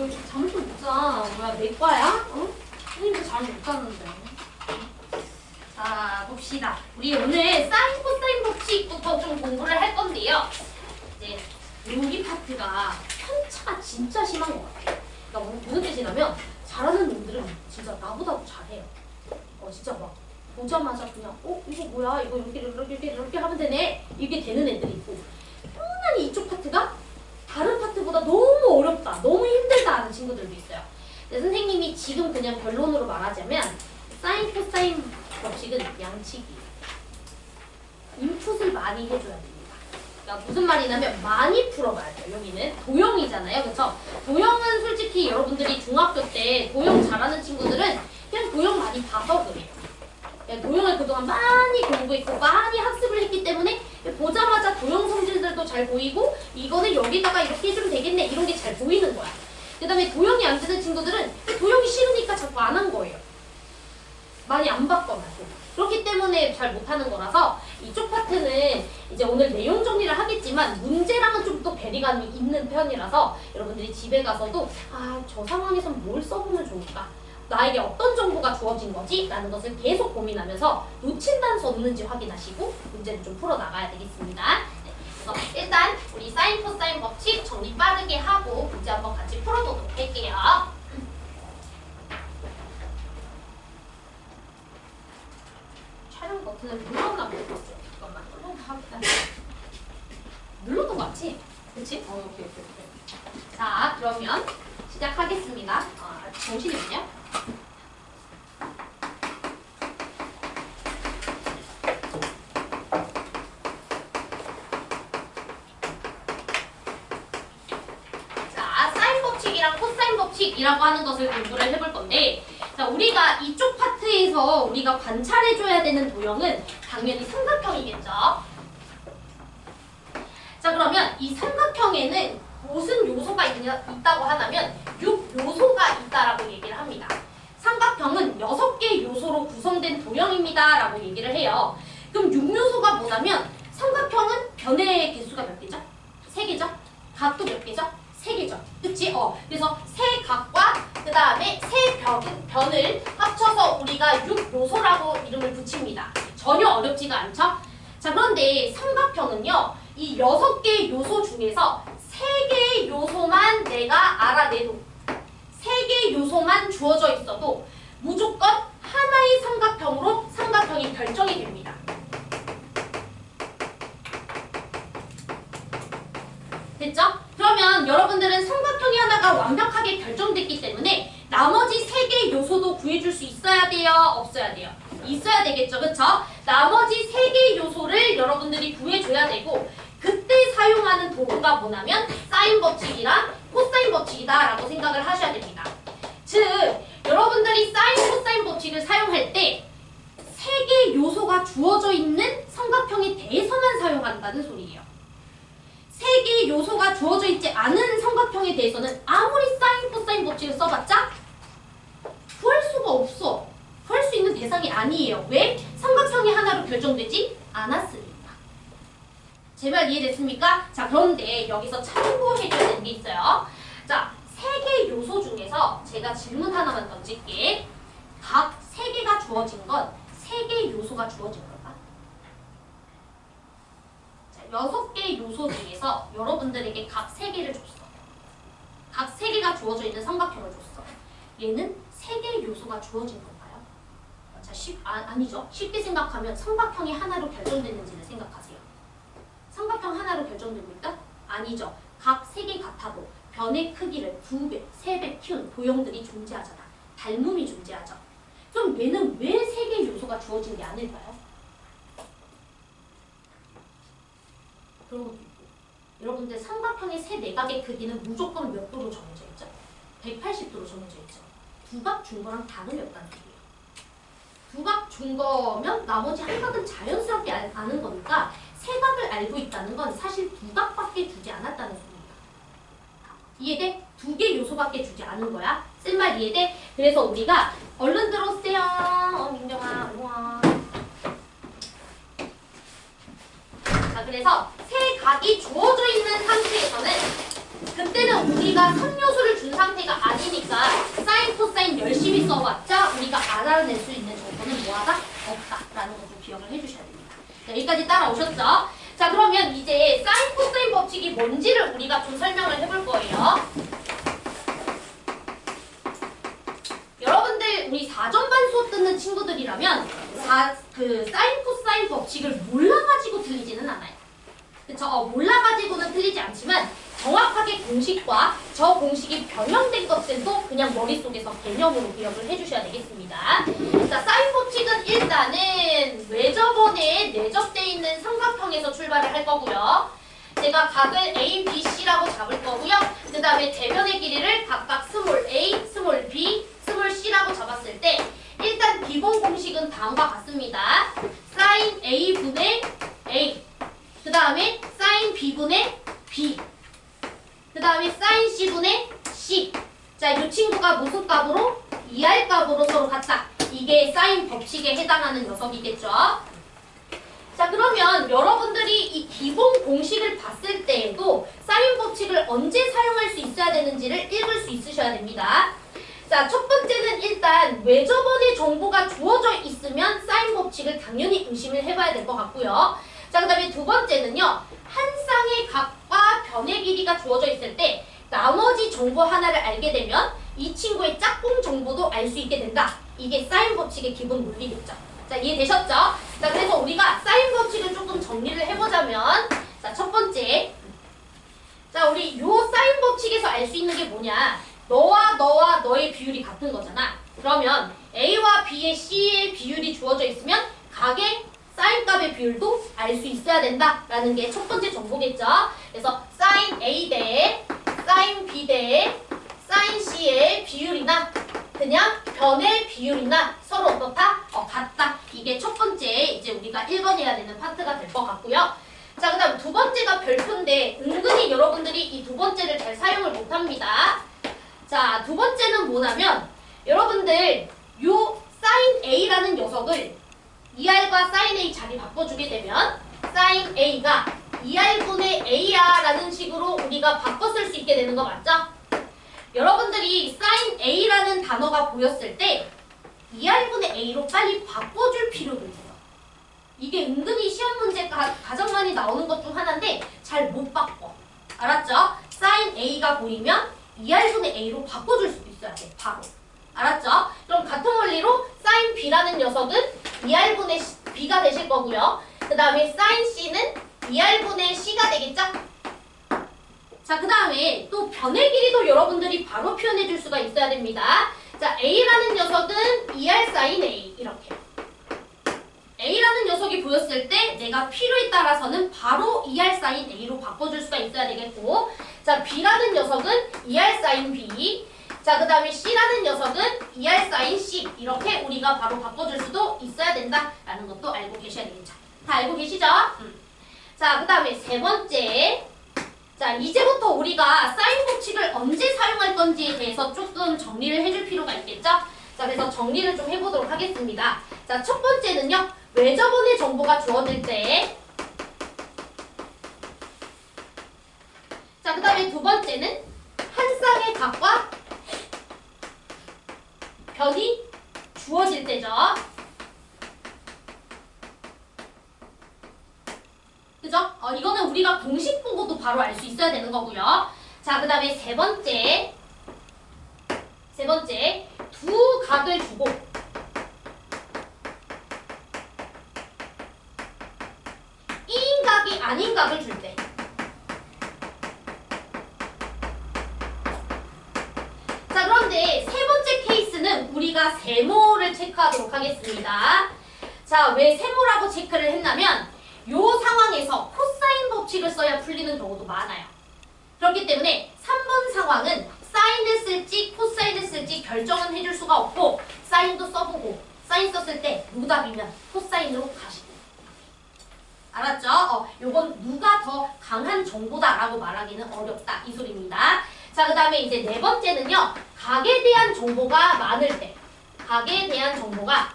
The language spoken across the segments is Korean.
너 잠을 좀 못 자. 뭐야, 내 과야? 응? 선생님도 잠을 못 자는데. 자, 봅시다. 우리 오늘 사인, 코사인 법칙부터 좀 공부를 할 건데요. 이제 여기 파트가 편차가 진짜 심한 것 같아요. 그러니까 무슨 뜻이냐면 잘하는 놈들은 진짜 나보다도 잘해요. 진짜 막 보자마자 그냥 이거 뭐야? 이거 이렇게 하면 되네. 이게 되는 애들이 있고 편안히 이쪽 파트가 다른 파트보다 너무 어렵다, 너무 힘들다 하는 친구들도 있어요. 근데 선생님이 지금 그냥 결론으로 말하자면 사인, 코사인 법칙은 양치기예요. 인풋을 많이 해줘야 됩니다. 그러니까 무슨 말이냐면 많이 풀어봐야 돼요. 여기는 도형이잖아요. 그렇죠? 도형은 솔직히 여러분들이 중학교 때 도형 잘하는 친구들은 그냥 도형 많이 봐서 그래요. 도형을 그동안 많이 공부했고 많이 학습을 했기 때문에 보자마자 도형 성질들도 잘 보이고 이거는 여기다가 이렇게 해주면 되겠네 이런 게 잘 보이는 거야. 그 다음에 도형이 안 되는 친구들은 도형이 싫으니까 자꾸 안 한 거예요. 많이 안 바꿔놔서. 그렇기 때문에 잘 못하는 거라서 이쪽 파트는 이제 오늘 내용 정리를 하겠지만 문제랑은 좀 또 괴리감이 있는 편이라서 여러분들이 집에 가서도 저 상황에선 뭘 써보면 좋을까? 나에게 어떤 정보가 주어진 거지? 라는 것을 계속 고민하면서 놓친 단서 없는지 확인하시고 문제를 좀 풀어나가야 되겠습니다. 네, 그래서 일단 우리 사인, 코사인 법칙 정리 빠르게 하고 문제 한번 같이 풀어보도록 할게요. 촬영 버튼을 눌렀나 모르겠어요. 잠깐만. 눌러도 맞지? 그치? 오케이. 자, 그러면 시작하겠습니다. 정신이 없냐? 자, 사인 법칙이랑 코사인 법칙이라고 하는 것을 공부를 해볼 건데, 자, 우리가 이쪽 파트에서 우리가 관찰해줘야 되는 도형은 당연히 삼각형이겠죠. 자, 그러면 이 삼각형에는 무슨 요소가 있다고 하냐면 6요소가 있다라고 얘기를 합니다. 삼각형은 6개 요소로 구성된 도형입니다 라고 얘기를 해요. 그럼 6요소가 뭐냐면 삼각형은 변의 개수가 몇 개죠? 3개죠? 각도 몇 개죠? 3개죠. 그치? 그래서 세 각과 그 다음에 세 변을 합쳐서 우리가 6요소라고 이름을 붙입니다. 전혀 어렵지가 않죠? 자, 그런데 삼각형은요, 이 6개 요소 중에서 3개의 요소만 내가 알아내도 3개의 요소만 주어져 있어도 무조건 하나의 삼각형으로 삼각형이 결정이 됩니다. 됐죠? 그러면 여러분들은 삼각형이 하나가 완벽하게 결정됐기 때문에 나머지 3개의 요소도 구해줄 수 있어야 돼요? 없어야 돼요? 있어야 되겠죠? 그쵸? 나머지 3개의 요소를 여러분들이 구해줘야 되고 그때 사용하는 도구가 뭐냐면 사인 법칙이랑 코사인 법칙이다 라고 생각을 하셔야 됩니다. 즉, 여러분들이 사인, 코사인 법칙을 사용할 때 3개의 요소가 주어져 있는 삼각형에 대해서만 사용한다는 소리예요. 3개의 요소가 주어져 있지 않은 삼각형에 대해서는 아무리 사인, 코사인 법칙을 써봤자 구할 수가 없어. 구할 수 있는 대상이 아니에요. 왜? 삼각형이 하나로 결정되지 않았으니까. 제 말 이해됐습니까? 자, 그런데 여기서 참고해줘야 되는 게 있어요. 자, 3개의 요소 중에서 제가 질문 하나만 던질게. 각 3개가 주어진 건 3개의 요소가 주어진 걸까? 자, 6개의 요소 중에서 여러분들에게 각 3개를 줬어. 각 3개가 주어져 있는 삼각형을 줬어. 얘는 3개의 요소가 주어진 건가요? 자, 아니죠. 쉽게 생각하면 삼각형이 하나로 결정됐는지를 생각하세요. 삼각형 하나로 결정됩니까? 아니죠. 각 3개 같아도 변의 크기를 2배, 3배 키운 도형들이 존재하잖아. 닮음이 존재하죠. 그럼 얘는 왜 3개의 요소가 주어진 게 아닐까요? 그런 것도 있고. 여러분들 삼각형의 세 내각의 크기는 무조건 몇 도로 정해져 있죠? 180도로 정해져 있죠. 두각 준 거랑 다름이었다는 얘기예요. 두각 준 거면 나머지 한 각은 자연스럽게 아는 거니까 세 각을 알고 있다는 건 사실 두 각밖에 주지 않았다는 소리예요. 이해돼? 2개 요소밖에 주지 않은 거야. 쓴말 이해돼? 그래서 우리가 얼른 들어오세요. 민경아, 우와. 자, 그래서 세 각이 주어져 있는 상태에서는 그때는 우리가 3요소를 준 상태가 아니니까 사인, 코사인 열심히 써봤자 우리가 알아낼 수 있는 정보는 뭐하다? 없다라는 거 좀 기억을 해주셔야 됩니다. 자, 여기까지 따라오셨죠? 자, 그러면 이제 사인, 코사인 법칙이 뭔지를 우리가 좀 설명을 해볼 거예요. 여러분들 우리 4전반 수업 듣는 친구들이라면 사인, 코사인 법칙을 몰라가지고 틀리지는 않아요. 그쵸? 몰라가지고는 틀리지 않지만 정확하게 공식과 저 공식이 변형된 것들도 그냥 머릿속에서 개념으로 기억을 해주셔야 되겠습니다. 자, 사인 법칙은 일단은 외접원에 내접되어 있는 삼각형에서 출발을 할 거고요. 제가 각을 A, B, C라고 잡을 거고요. 그 다음에 대변의 길이를 각각 스몰 a, 스몰 b, 스몰 c라고 잡았을 때 일단 기본 공식은 다음과 같습니다. 사인 a분의 a, 그 다음에 사인 b분의 b, 그 다음에 사인 c분의 c. 자, 이 친구가 무슨 값으로? 2R 값으로 서로 같다. 이게 사인 법칙에 해당하는 녀석이겠죠. 자, 그러면 여러분들이 이 기본 공식을 봤을 때에도 사인 법칙을 언제 사용할 수 있어야 되는지를 읽을 수 있으셔야 됩니다. 자, 첫 번째는 일단 외접원의 정보가 주어져 있으면 사인 법칙을 당연히 의심을 해봐야 될 것 같고요. 자, 그 다음에 두 번째는요. 한 쌍의 각과 변의 길이가 주어져 있을 때 나머지 정보 하나를 알게 되면 이 친구의 짝꿍 정보도 알 수 있게 된다. 이게 사인 법칙의 기본 논리겠죠. 자, 이해되셨죠? 자, 그래서 우리가 사인 법칙을 조금 정리를 해보자면, 자, 첫 번째. 자, 우리 요 사인 법칙에서 알 수 있는 게 뭐냐? 너와 너의 비율이 같은 거잖아. 그러면 A와 B의 C의 비율이 주어져 있으면 각의 사인 값의 비율도 알 수 있어야 된다라는 게 첫 번째 정보겠죠? 그래서 사인 A 대 사인 B 대 사인 C의 비율이나 그냥 변의 비율이나 서로 어떻다? 같다. 이게 첫 번째 이제 우리가 읽어내야 되는 파트가 될 것 같고요. 자, 그 다음 두 번째가 별표인데 은근히 여러분들이 이 두 번째를 잘 사용을 못합니다. 자, 두 번째는 뭐냐면 여러분들 요 사인 A라는 녀석을 2R과 사인 A 자리 바꿔주게 되면 사인 A가 2R분의 A야 라는 식으로 우리가 바꿔 쓸 수 있게 되는 거 맞죠? 여러분들이 사인 A라는 단어가 보였을 때 2R분의 A로 빨리 바꿔줄 필요도 있어요. 이게 은근히 시험 문제 가장 많이 나오는 것 중 하나인데 잘 못 바꿔. 알았죠? 사인 A가 보이면 2R분의 A로 바꿔줄 수도 있어야 돼. 바로. 알았죠? 그럼 같은 원리로 사인 B라는 녀석은 2R분의 B가 되실 거고요. 그 다음에 사인 C는 2R분의 C가 되겠죠? 자, 그 다음에 또 변의 길이도 여러분들이 바로 표현해 줄 수가 있어야 됩니다. 자, A라는 녀석은 2R 사인 A 이렇게. A라는 녀석이 보였을 때 내가 필요에 따라서는 바로 2R 사인 A로 바꿔줄 수가 있어야 되겠고, 자, B라는 녀석은 2R 사인 B, 자, 그 다음에 C라는 녀석은 2R 사인 C 이렇게 우리가 바로 바꿔줄 수도 있어야 된다라는 것도 알고 계셔야 되겠죠. 다 알고 계시죠? 자, 그 다음에 세 번째. 자, 이제부터 우리가 사인 법칙을 언제 사용할 건지에 대해서 조금 정리를 해줄 필요가 있겠죠? 자, 그래서 정리를 좀 해보도록 하겠습니다. 자, 첫 번째는요. 외접원의 정보가 주어질 때, 자, 그 다음에 두 번째는 한 쌍의 각과 변이 주어질 때죠. 그죠? 이거는 우리가 공식 보고도 바로 알 수 있어야 되는 거고요. 자, 그 다음에 세 번째. 두 각을 주고 이인 각이 아닌 각을 줄 때. 자, 그런데 세 번째 케이스는 우리가 세모를 체크하도록 하겠습니다. 자, 왜 세모라고 체크를 했냐면 요 상황에서 코사인 법칙을 써야 풀리는 경우도 많아요. 그렇기 때문에 3번 상황은 사인을 쓸지 코사인을 쓸지 결정은 해줄 수가 없고 사인도 써보고 사인 썼을 때 노답이면 코사인으로 가시고. 알았죠? 요건 누가 더 강한 정보다라고 말하기는 어렵다 이 소리입니다. 자, 그 다음에 이제 네 번째는요. 각에 대한 정보가 많을 때, 각에 대한 정보가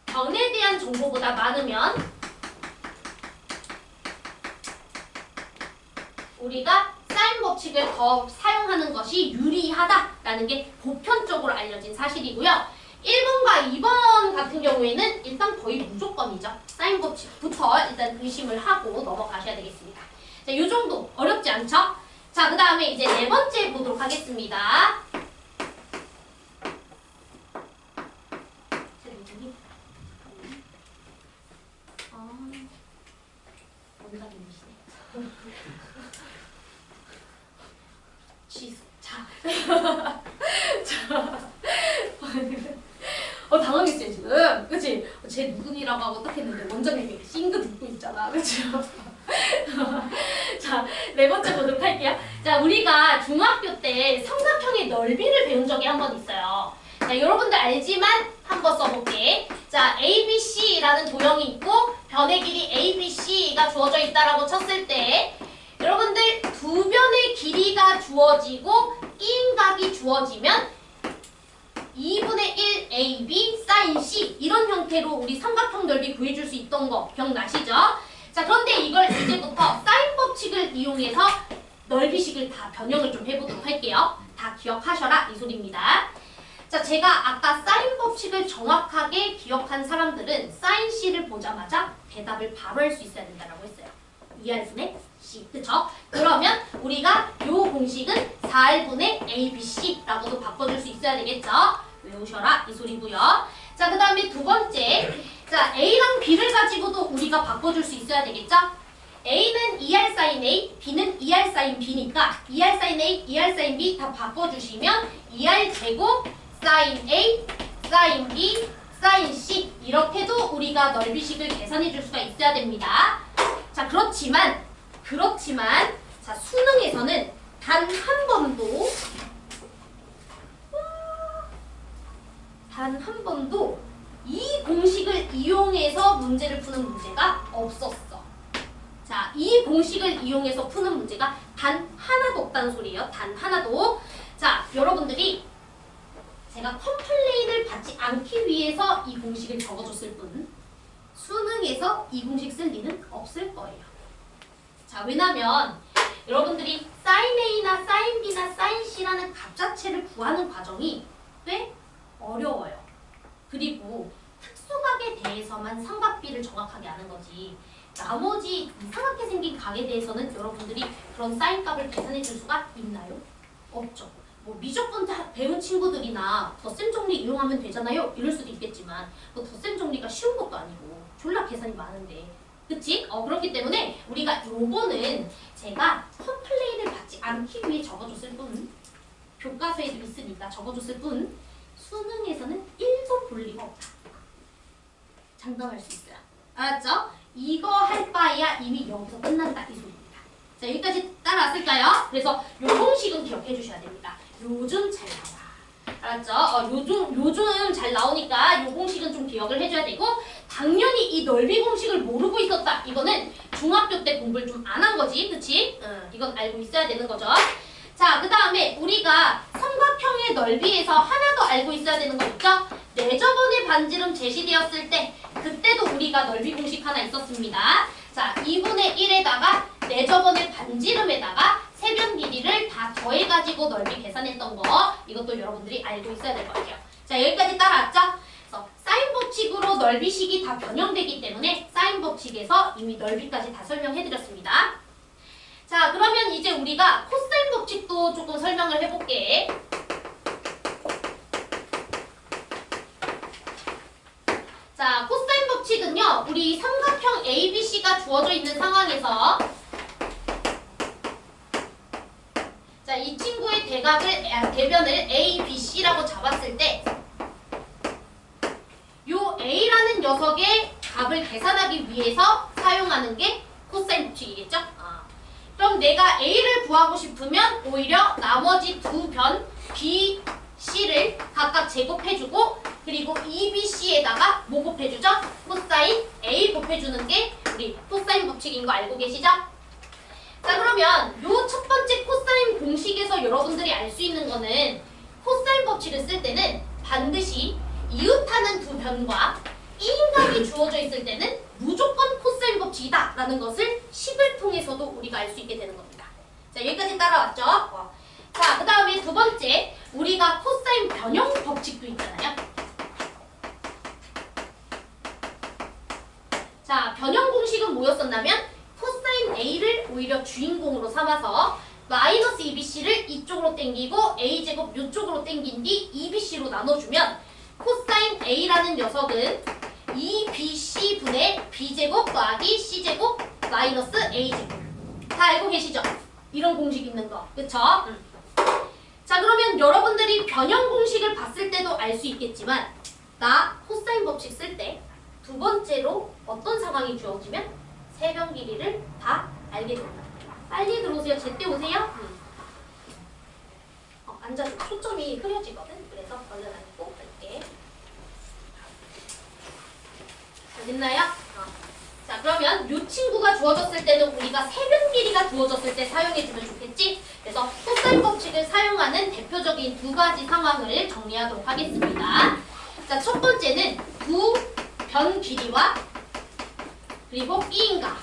변에 대한 정보보다 많으면 우리가 사인 법칙을 더 사용하는 것이 유리하다라는 게 보편적으로 알려진 사실이고요. 1번과 2번 같은 경우에는 일단 거의 무조건이죠. 사인 법칙부터 일단 의심을 하고 넘어가셔야 되겠습니다. 자, 이 정도 어렵지 않죠? 자, 그 다음에 이제 네 번째 보도록 하겠습니다. 자, 당황했어요 지금. 그치? 제 누군이라고 하고 딱 했는데 원장님이 싱긋 웃고 있잖아. 그치? 자, 네 번째 보도록 할게요. 자, 우리가 중학교 때 삼각형의 넓이를 배운 적이 한 번 있어요. 자, 여러분들 알지만 한번 써볼게. 자, ABC라는 도형이 있고 변의 길이 ABC가 주어져 있다라고 쳤을 때 여러분들 두 변의 길이가 주어지고 인각이 주어지면 2분의 1 AB sin C 이런 형태로 우리 삼각형 넓이 구해줄 수 있던 거 기억나시죠? 자, 그런데 이걸 이제부터 사인 법칙을 이용해서 넓이식을 다 변형을 좀 해보도록 할게요. 다 기억하셔라 이 소리입니다. 자, 제가 아까 사인 법칙을 정확하게 기억한 사람들은 사인 C를 보자마자 대답을 바로 할 수 있어야 된다고 했어요. 2R분의 C, 그쵸? 그러면 우리가 이 공식은 4R분의 ABC라고도 바꿔줄 수 있어야 되겠죠? 외우셔라 이 소리고요. 자, 그 다음에 두 번째, 자, A랑 B를 가지고도 우리가 바꿔줄 수 있어야 되겠죠? A는 2R sin A, B는 2R sin B니까 2R sin A, 2R sin B 다 바꿔주시면 2R 제곱 sin A, sin B, sin C 이렇게도 우리가 넓이식을 계산해 줄 수가 있어야 됩니다. 자, 그렇지만 자, 수능에서는 단 한 번도 이 공식을 이용해서 문제를 푸는 문제가 없었어. 자, 이 공식을 이용해서 푸는 문제가 단 하나도 없다는 소리예요. 단 하나도. 자, 여러분들이 제가 컴플레인을 받지 않기 위해서 이 공식을 적어줬을 뿐 수능에서 이 공식 쓸 리는 없을 거예요. 자, 왜냐면 여러분들이 sin A나 sin B나 sin C라는 값 자체를 구하는 과정이 꽤 어려워요. 그리고 특수각에 대해서만 삼각비를 정확하게 아는 거지 나머지 이상하게 생긴 각에 대해서는 여러분들이 그런 sin 값을 계산해 줄 수가 있나요? 없죠. 뭐 미적분 배운 친구들이나 덧셈 정리 이용하면 되잖아요. 이럴 수도 있겠지만 뭐 덧셈 정리가 쉬운 것도 아니고 졸라 계산이 많은데 그치? 그렇기 때문에 우리가 요거는 제가 컴플레인을 받지 않기 위해 적어줬을 뿐 교과서에도 있으니까 적어줬을 뿐 수능에서는 1도 볼 리가 없다. 장담할 수 있어요. 알았죠? 이거 할 바에야 이미 여기서 끝난다 이 소리입니다. 자, 여기까지 따라왔을까요? 그래서 요 공식은 기억해 주셔야 됩니다. 요즘 잘 나와. 알았죠? 요즘 잘 나오니까 요 공식은 좀 기억을 해줘야 되고 당연히 이 넓이 공식을 모르고 있었다. 이거는 중학교 때 공부를 좀 안 한 거지. 그치? 이건 알고 있어야 되는 거죠. 자, 그 다음에 우리가 삼각형의 넓이에서 하나 더 알고 있어야 되는 거 있죠? 내저번에 반지름 제시되었을 때 그때도 우리가 넓이 공식 하나 있었습니다. 자, 2분의 1에다가 내저번의 반지름에다가 세변 길이를 다 더해가지고 넓이 계산했던 거 이것도 여러분들이 알고 있어야 될 것 같아요. 자, 여기까지 따라왔죠? 그래서 사인 법칙으로 넓이식이 다 변형되기 때문에 사인 법칙에서 이미 넓이까지 다 설명해드렸습니다. 자, 그러면 이제 우리가 코사인 법칙도 조금 설명을 해볼게. 자, 코사인 법칙은요, 우리 삼각형 ABC가 주어져 있는 상황에서 자, 이 친구의 대변을 ABC라고 잡았을 때 요 A라는 녀석의 값을 계산하기 위해서 사용하는 게 코사인 법칙이겠죠? 그럼 내가 A를 구하고 싶으면 오히려 나머지 두 변 B, C를 각각 제곱해주고 그리고 EBC에다가 뭐 곱해주죠? 코사인 A 곱해주는 게 우리 코사인 법칙인 거 알고 계시죠? 자, 그러면 요 첫 번째 코사인 공식에서 여러분들이 알 수 있는 거는 코사인 법칙을 쓸 때는 반드시 이웃하는 두 변과 이인각이 주어져 있을 때는 무조건 코사인 법칙이다 라는 것을 식을 통해서도 우리가 알 수 있게 되는 겁니다. 자, 여기까지 따라왔죠? 자, 그 다음에 두 번째, 우리가 코사인 변형 법칙도 있잖아요. 자, 변형 공식은 뭐였었냐면 코사인 A를 오히려 주인공으로 삼아서 마이너스 2BC를 이쪽으로 당기고 A제곱 이쪽으로 당긴 뒤 2BC로 나눠주면 코사인 A라는 녀석은 2BC분의 B제곱 더하기 C제곱 마이너스 A제곱. 다 알고 계시죠? 이런 공식 있는 거. 그쵸? 자, 그러면 여러분들이 변형 공식을 봤을 때도 알 수 있겠지만 나 코사인 법칙 쓸 때 두 번째로 어떤 상황이 주어지면 세변 길이를 다 알게 된다. 빨리 들어오세요. 제때 오세요. 앉아서 초점이 흐려지거든. 그래서 얼른 앉고 할게. 됐나요? 자, 그러면 이 친구가 주어졌을 때는 우리가 세변 길이가 주어졌을 때 사용해주면 좋겠지? 그래서 코사인 법칙을 사용하는 대표적인 두 가지 상황을 정리하도록 하겠습니다. 자, 첫 번째는 두 변 길이와 그리고 B인가.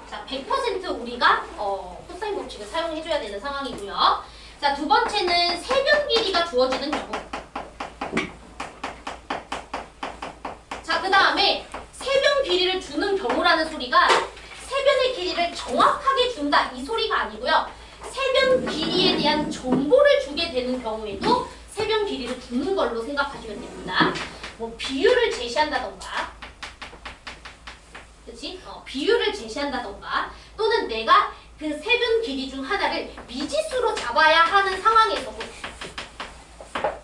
자, 100% 우리가 코사인 법칙을 사용해줘야 되는 상황이고요. 자, 두 번째는 세변 길이가 주어지는 경우. 자, 그 다음에 세변 길이를 주는 경우라는 소리가 세변의 길이를 정확하게 준다 이 소리가 아니고요. 세변 길이에 대한 정보를 주게 되는 경우에도 세변 길이를 주는 걸로 생각하시면 됩니다. 뭐 비율을 제시한다던가, 그치? 비율을 제시한다던가, 또는 내가 그 세변 길이 중 하나를 미지수로 잡아야 하는 상황에서도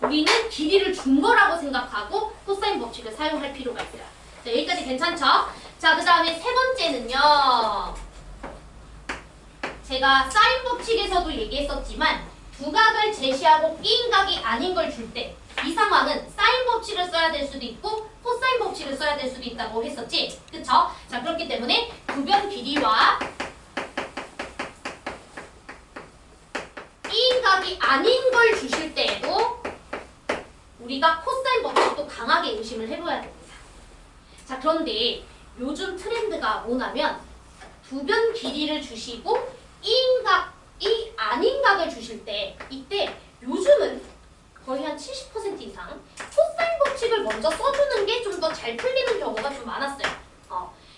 우리는 길이를 준 거라고 생각하고 코사인 법칙을 사용할 필요가 있어요. 자, 여기까지 괜찮죠? 자, 그 다음에 세 번째는요. 제가 사인 법칙에서도 얘기했었지만 두각을 제시하고 B인각이 아닌 걸 줄 때 이 상황은 사인 법칙을 써야 될 수도 있고 코사인 법칙을 써야 될 수도 있다고 했었지? 그쵸? 자, 그렇기 때문에 두변 길이와 B인각이 아닌 걸 주실 때에도 우리가 코사인 법칙도 강하게 의심을 해봐야 됩니다. 자, 그런데 요즘 트렌드가 뭐냐면 두변 길이를 주시고 E인각이 아닌 각을 주실 때 이때 요즘은 거의 한 70% 이상 코사인 법칙을 먼저 써주는 게 좀 더 잘 풀리는 경우가 좀 많았어요.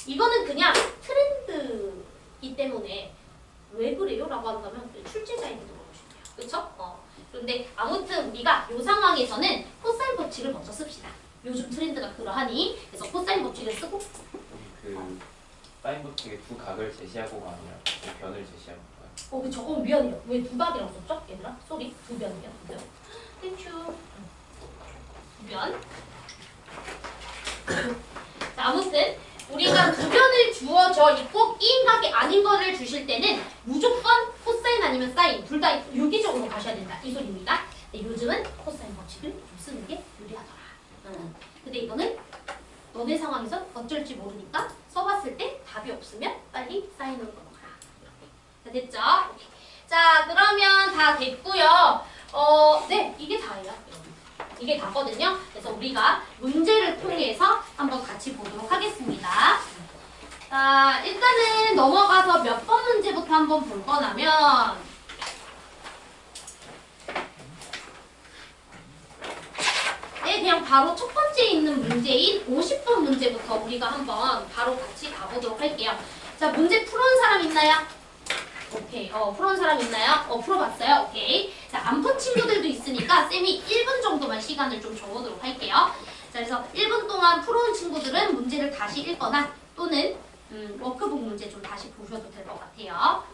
이거는 그냥 트렌드이기 때문에 왜 그래요? 라고 한다면 출제자에게 물어보시면 돼요. 그쵸? 그런데 아무튼 우리가 이 상황에서는 코사인 법칙을 먼저 씁시다. 요즘 트렌드가 그러하니 그래서 코사인 법칙을 쓰고 그 사인 법칙의 두 각을 제시하고가 아니라 두 변을 제시하고 거예요. 그쵸. 미안해요. 왜 두 각이라고 썼죠? 얘들아? 쏘리. 두 변이요. 두 변. 땡큐. 두 변. 자, 아무튼 우리가 두 변을 주어져 있고 E인각이 아닌 거를 주실 때는 무조건 코사인 아니면 사인 둘 다 유기적으로 가셔야 된다. 이 소리입니다. 근데 요즘은 코사인 법칙을 좀 쓰는 게 유리하더라. 근데 이거는 너네 상황에서 어쩔지 모르니까 써봤을 때 답이 없으면 빨리 사인으로 넘어가라. 자, 됐죠? 오케이. 자, 그러면 다 됐고요. 네, 이게 다예요. 이게 다거든요. 그래서 우리가 문제를 통해서 한번 같이 보도록 하겠습니다. 자, 일단은 넘어가서 몇 번 문제부터 한번 볼 거냐면 네, 그냥 바로 첫 번째 있는 문제인 50번 문제부터 우리가 한번 바로 같이 가보도록 할게요. 자, 문제 풀어온 사람 있나요? 오케이. 풀어온 사람 있나요? 풀어봤어요? 오케이. 자, 안 푼 친구들도 있으니까 쌤이 1분 정도만 시간을 좀 줘보도록 할게요. 자, 그래서 1분 동안 풀어온 친구들은 문제를 다시 읽거나 또는 워크북 문제 좀 다시 보셔도 될 것 같아요.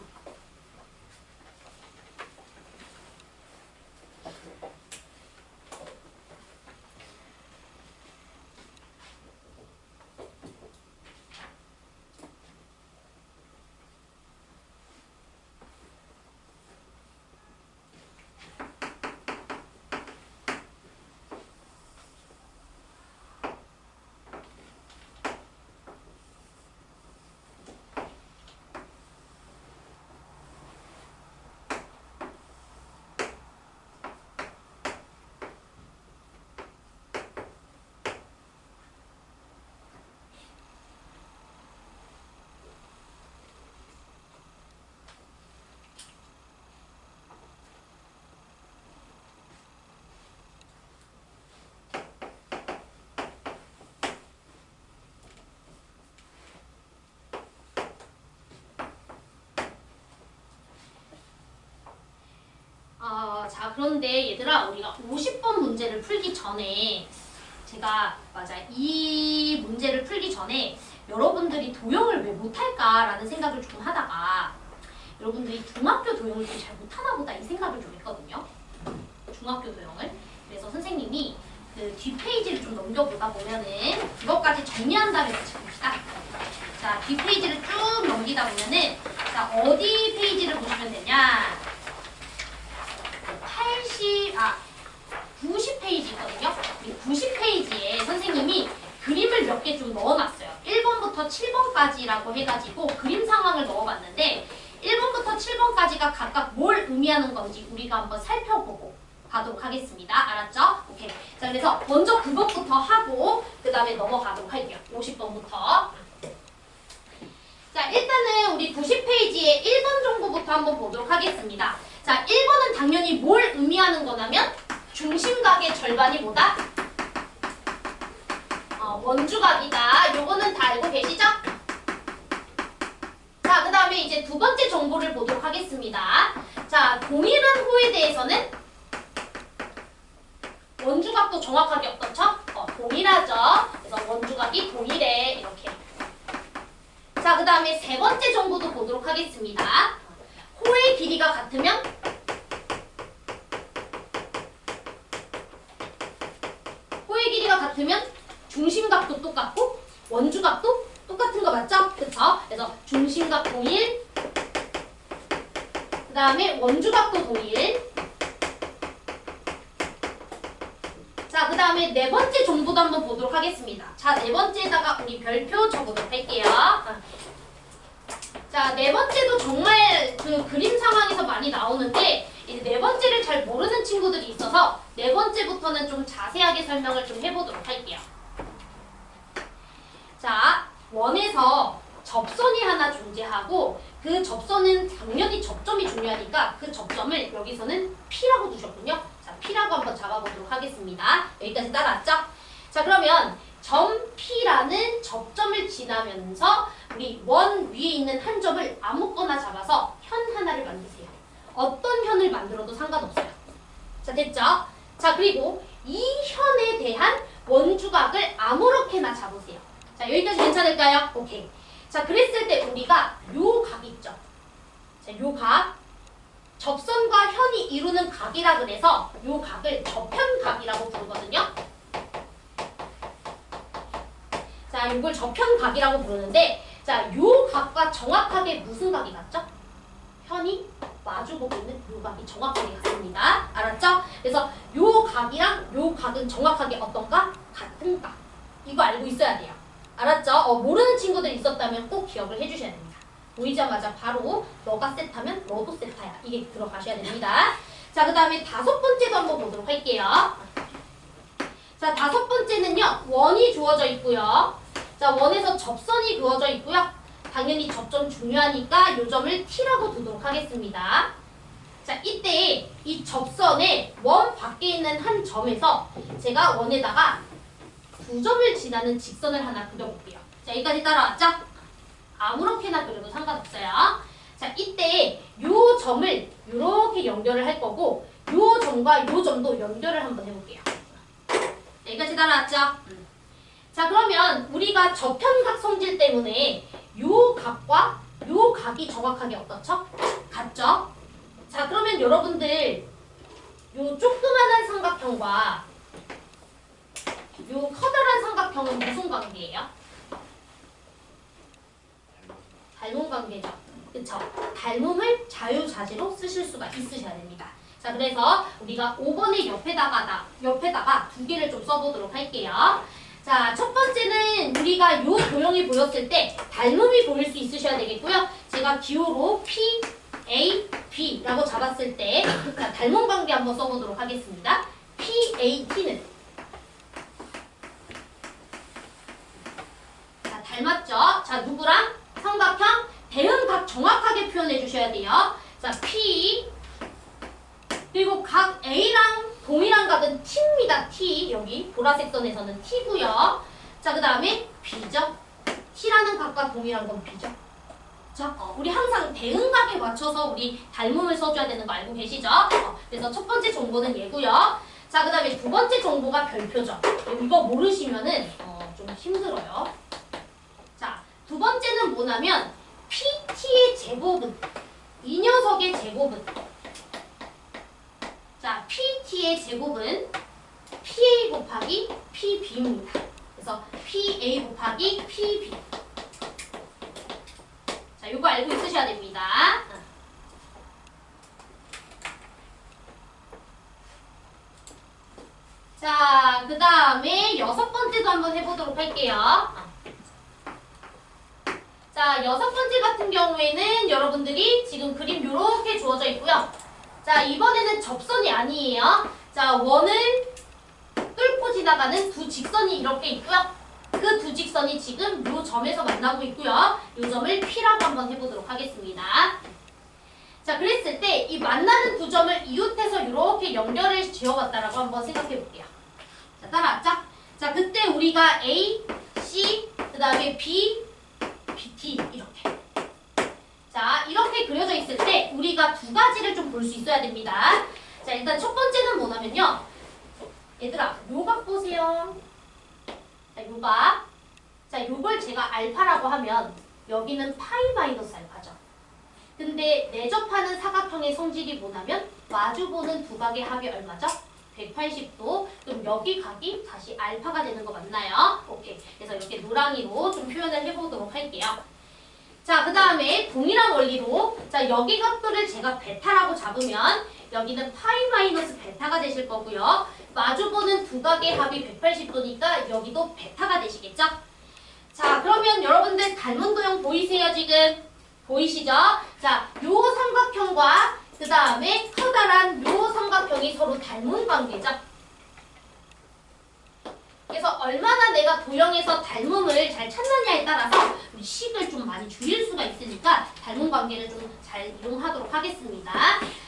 자, 그런데 얘들아, 우리가 50번 문제를 풀기 전에 제가 이 문제를 풀기 전에 여러분들이 도형을 왜 못할까라는 생각을 좀 하다가 여러분들이 중학교 도형을 좀 잘 못하나 보다 이 생각을 좀 했거든요. 중학교 도형을. 그래서 선생님이 그 뒷페이지를 좀 넘겨보다 보면은 그것까지 정리한 다음에 같이 봅시다. 자, 뒷페이지를 쭉 넘기다 보면은 자, 어디 페이지를 보시면 되냐? 90페이지거든요. 이 90페이지에 선생님이 그림을 몇 개 좀 넣어놨어요. 1번부터 7번까지라고 해가지고 그림 상황을 넣어봤는데 1번부터 7번까지가 각각 뭘 의미하는 건지 우리가 한번 살펴보고 가도록 하겠습니다. 알았죠? 오케이. 자, 그래서 먼저 그것부터 하고 그 다음에 넘어가도록 할게요. 50번부터. 자, 일단은 우리 90페이지에 1번 정보부터 한번 보도록 하겠습니다. 자, 1번은 당연히 뭘 의미하는 거냐면 중심각의 절반이 뭐다? 원주각이다. 요거는 다 알고 계시죠? 자, 그 다음에 이제 두 번째 정보를 보도록 하겠습니다. 자, 동일한 호에 대해서는 원주각도 정확하게 어떻죠? 동일하죠. 그래서 원주각이 동일해. 이렇게. 자, 그 다음에 세 번째 정보도 보도록 하겠습니다. 호의 길이가 같으면 중심각도 똑같고 원주각도 똑같은 거 맞죠? 그쵸? 그래서 중심각 동일, 그 다음에 원주각도 동일. 자, 그 다음에 네 번째 정보도 한번 보도록 하겠습니다. 자, 네 번째에다가 우리 별표 적어보도록 할게요. 자, 네 번째도 정말 그 그림 상황에서 많이 나오는데 이제 네 번째를 잘 모르는 친구들이 있어서 네 번째부터는 좀 자세하게 설명을 좀 해보도록 할게요. 자, 원에서 접선이 하나 존재하고 그 접선은 당연히 접점이 중요하니까 그 접점을 여기서는 P라고 두셨군요. 자, P라고 한번 잡아보도록 하겠습니다. 여기까지 따라왔죠? 자, 그러면 점 P라는 접점을 지나면서 우리 원 위에 있는 한 점을 아무거나 잡아서 현 하나를 만드세요. 어떤 현을 만들어도 상관없어요. 자, 됐죠? 자, 그리고 이 현에 대한 원주각을 아무렇게나 잡으세요. 자, 여기까지 괜찮을까요? 오케이. 자, 그랬을 때 우리가 요 각 있죠? 자, 요 각. 접선과 현이 이루는 각이라 그래서 요 각을 접현각이라고 부르거든요. 자, 요걸 접현각이라고 부르는데 자, 요 각과 정확하게 무슨 각이 같죠? 현이 마주보고 있는 요 각이 정확하게 같습니다. 알았죠? 그래서 요 각이랑 요 각은 정확하게 어떤가? 같은 각. 이거 알고 있어야 돼요. 알았죠? 모르는 친구들 있었다면 꼭 기억을 해주셔야 됩니다. 보이자마자 바로 너가 세타면 너도 세타야. 이게 들어가셔야 됩니다. 자, 그 다음에 다섯 번째도 한번 보도록 할게요. 자, 다섯 번째는요. 원이 주어져 있고요. 자, 원에서 접선이 그어져 있고요. 당연히 접점 중요하니까 요 점을 T라고 두도록 하겠습니다. 자, 이때 이 접선의 원 밖에 있는 한 점에서 제가 원에다가 두 점을 지나는 직선을 하나 그려볼게요. 자, 여기까지 따라왔죠? 아무렇게나 그려도 상관없어요. 자, 이때 요 점을 이렇게 연결을 할 거고 요 점과 요 점도 연결을 한번 해볼게요. 여기까지 따라왔죠? 자, 그러면 우리가 접현각 성질 때문에 요 각과 요 각이 정확하게 어떻죠? 같죠? 자, 그러면 여러분들 요 조그만한 삼각형과 요 커다란 삼각형은 무슨 관계예요? 닮은 관계죠. 그쵸? 닮음을 자유자재로 쓰실 수가 있으셔야 됩니다. 자, 그래서 우리가 5번의 옆에다가 두 개를 좀 써보도록 할게요. 자, 첫 번째는 우리가 요 도형이 보였을 때 닮음이 보일 수 있으셔야 되겠고요. 제가 기호로 P, A, B라고 잡았을 때 자, 닮은 관계 한번 써보도록 하겠습니다. P, A, T는 자, 닮았죠? 자, 누구랑? 삼각형, 대응각 정확하게 표현해 주셔야 돼요. 자, P 그리고 각 A랑 동일한 각은 T입니다. T. 여기 보라색 선에서는 T고요. 자, 그 다음에 B죠. T라는 각과 동일한 건 B죠. 자, 우리 항상 대응각에 맞춰서 우리 닮음을 써줘야 되는 거 알고 계시죠? 그래서 첫 번째 정보는 얘고요. 자, 그 다음에 두 번째 정보가 별표죠. 이거 모르시면은 좀 힘들어요. 자, 두 번째는 뭐냐면 PT의 제곱은 이 녀석의 제곱은 자, PT의 제곱은 PA 곱하기 PB입니다. 그래서 PA 곱하기 PB. 자, 이거 알고 있으셔야 됩니다. 자, 그 다음에 여섯 번째도 한번 해보도록 할게요. 자, 여섯 번째 같은 경우에는 여러분들이 지금 그림 이렇게 주어져 있고요. 자, 이번에는 접선이 아니에요. 자, 원을 뚫고 지나가는 두 직선이 이렇게 있고요. 그 두 직선이 지금 이 점에서 만나고 있고요. 이 점을 P라고 한번 해보도록 하겠습니다. 자, 그랬을 때 이 만나는 두 점을 이웃해서 이렇게 연결을 지어봤다라고 한번 생각해 볼게요. 자, 따라왔죠? 자, 그때 우리가 A, C, 그 다음에 B, BT 이렇게. 자, 이렇게 그려져 있을 때 우리가 두 가지를 좀 볼 수 있어야 됩니다. 자, 일단 첫 번째는 뭐냐면요. 얘들아, 요각 보세요. 자, 요각. 자, 요걸 제가 알파라고 하면 여기는 파이 마이너스 알파죠. 근데 내접하는 사각형의 성질이 뭐냐면 마주보는 두 각의 합이 얼마죠? 180도. 그럼 여기 각이 다시 알파가 되는 거 맞나요? 오케이. 그래서 이렇게 노랑이로 좀 표현을 해보도록 할게요. 자, 그 다음에 동일한 원리로 자, 여기 각도를 제가 베타라고 잡으면 여기는 파이 마이너스 베타가 되실 거고요. 마주보는 두 각의 합이 180도니까 여기도 베타가 되시겠죠? 자, 그러면 여러분들 닮은 도형 보이세요, 지금? 보이시죠? 자, 요 삼각형과 그 다음에 커다란 요 삼각형이 서로 닮은 관계죠? 그래서 얼마나 내가 도형에서 닮음을 잘 찾느냐에 따라서 우리 식을 좀 많이 줄일 수가 있으니까 닮은 관계를 좀 잘 이용하도록 하겠습니다.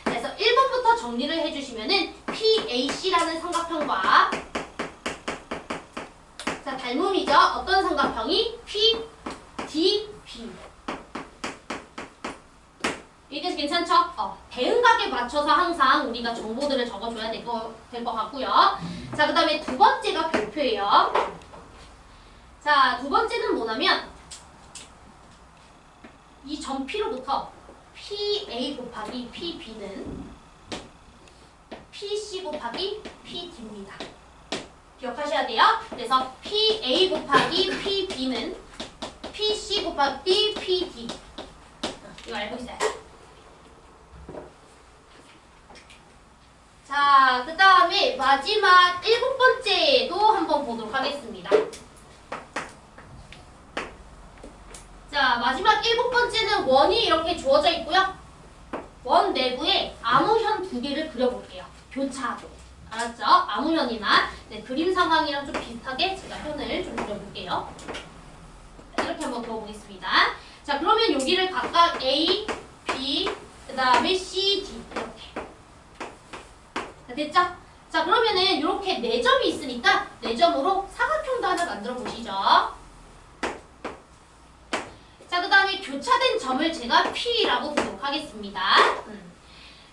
그래서 1번부터 정리를 해주시면은 PAC라는 삼각형과 자, 닮음이죠? 어떤 삼각형이? PDB. 여기까지 괜찮죠? 대응각에 맞춰서 항상 우리가 정보들을 적어줘야 될 것 같고요. 자, 그 다음에 두 번째가 별표예요. 자, 두 번째는 뭐냐면 이 점 P로부터 PA 곱하기 PB는 PC 곱하기 PD입니다. 기억하셔야 돼요. 그래서 PA 곱하기 PB는 PC 곱하기 PD. 이거 알고 있어요. 자, 그 다음에 마지막 7번째도 한번 보도록 하겠습니다. 자, 마지막 7번째는 원이 이렇게 주어져 있고요. 원 내부에 암호현 두 개를 그려볼게요. 교차하고. 알았죠? 암호현이나 그림 상황이랑 좀 비슷하게 제가 현을 좀 그려볼게요. 이렇게 한번 그려보겠습니다. 자, 그러면 여기를 각각 A, B, 그 다음에 C, D 이렇게. 자, 됐죠? 자, 그러면은 이렇게 4점이 있으니까 4점으로 사각형도 하나 만들어 보시죠. 자, 그 다음에 교차된 점을 제가 P라고 부르도록 하겠습니다.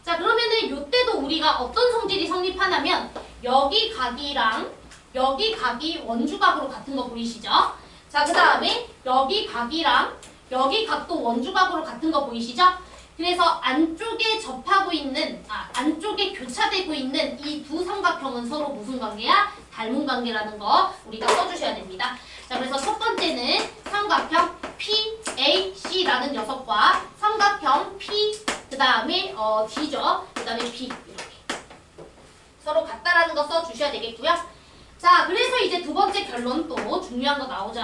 자, 그러면은 이때도 우리가 어떤 성질이 성립하냐면 여기 각이랑 여기 각이 원주각으로 같은 거 보이시죠? 자, 그 다음에 여기 각이랑 여기 각도 원주각으로 같은 거 보이시죠? 그래서 안쪽에 접하고 있는, 안쪽에 교차되고 있는 이 두 삼각형은 서로 무슨 관계야? 닮은 관계라는 거 우리가 써주셔야 됩니다. 자, 그래서 첫 번째는 삼각형 PAC라는 녀석과 삼각형 P, 그 다음에 D죠. 그 다음에 B 이렇게 서로 같다라는 거 써주셔야 되겠고요. 자, 그래서 이제 두 번째 결론 또 중요한 거 나오죠.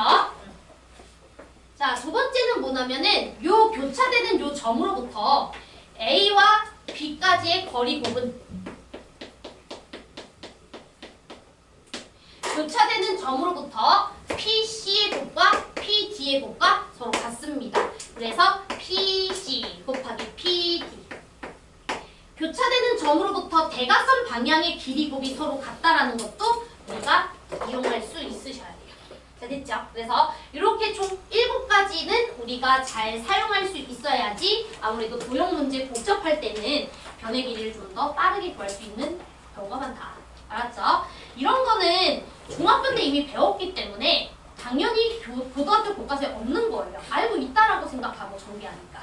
자, 두 번째는 뭐냐면은 요 교차되는 요 점으로부터 A와 B까지의 거리 곱은 교차되는 점으로부터 PC의 곱과 PD의 곱과 서로 같습니다. 그래서 PC 곱하기 PD. 교차되는 점으로부터 대각선 방향의 길이 곱이 서로 같다라는 것도 우리가 이용할 수 있으셔야 돼요. 자, 자, 됐죠? 그래서 이렇게 총 7가지는 우리가 잘 사용할 수 있어야지 아무래도 도형 문제 복잡할 때는 변의 길이를 좀 더 빠르게 구할 수 있는 경우가 많다. 알았죠? 이런 거는 중학교 때 이미 배웠기 때문에 당연히 고등학교 교과서에 없는 거예요. 알고 있다라고 생각하고 정리하니까.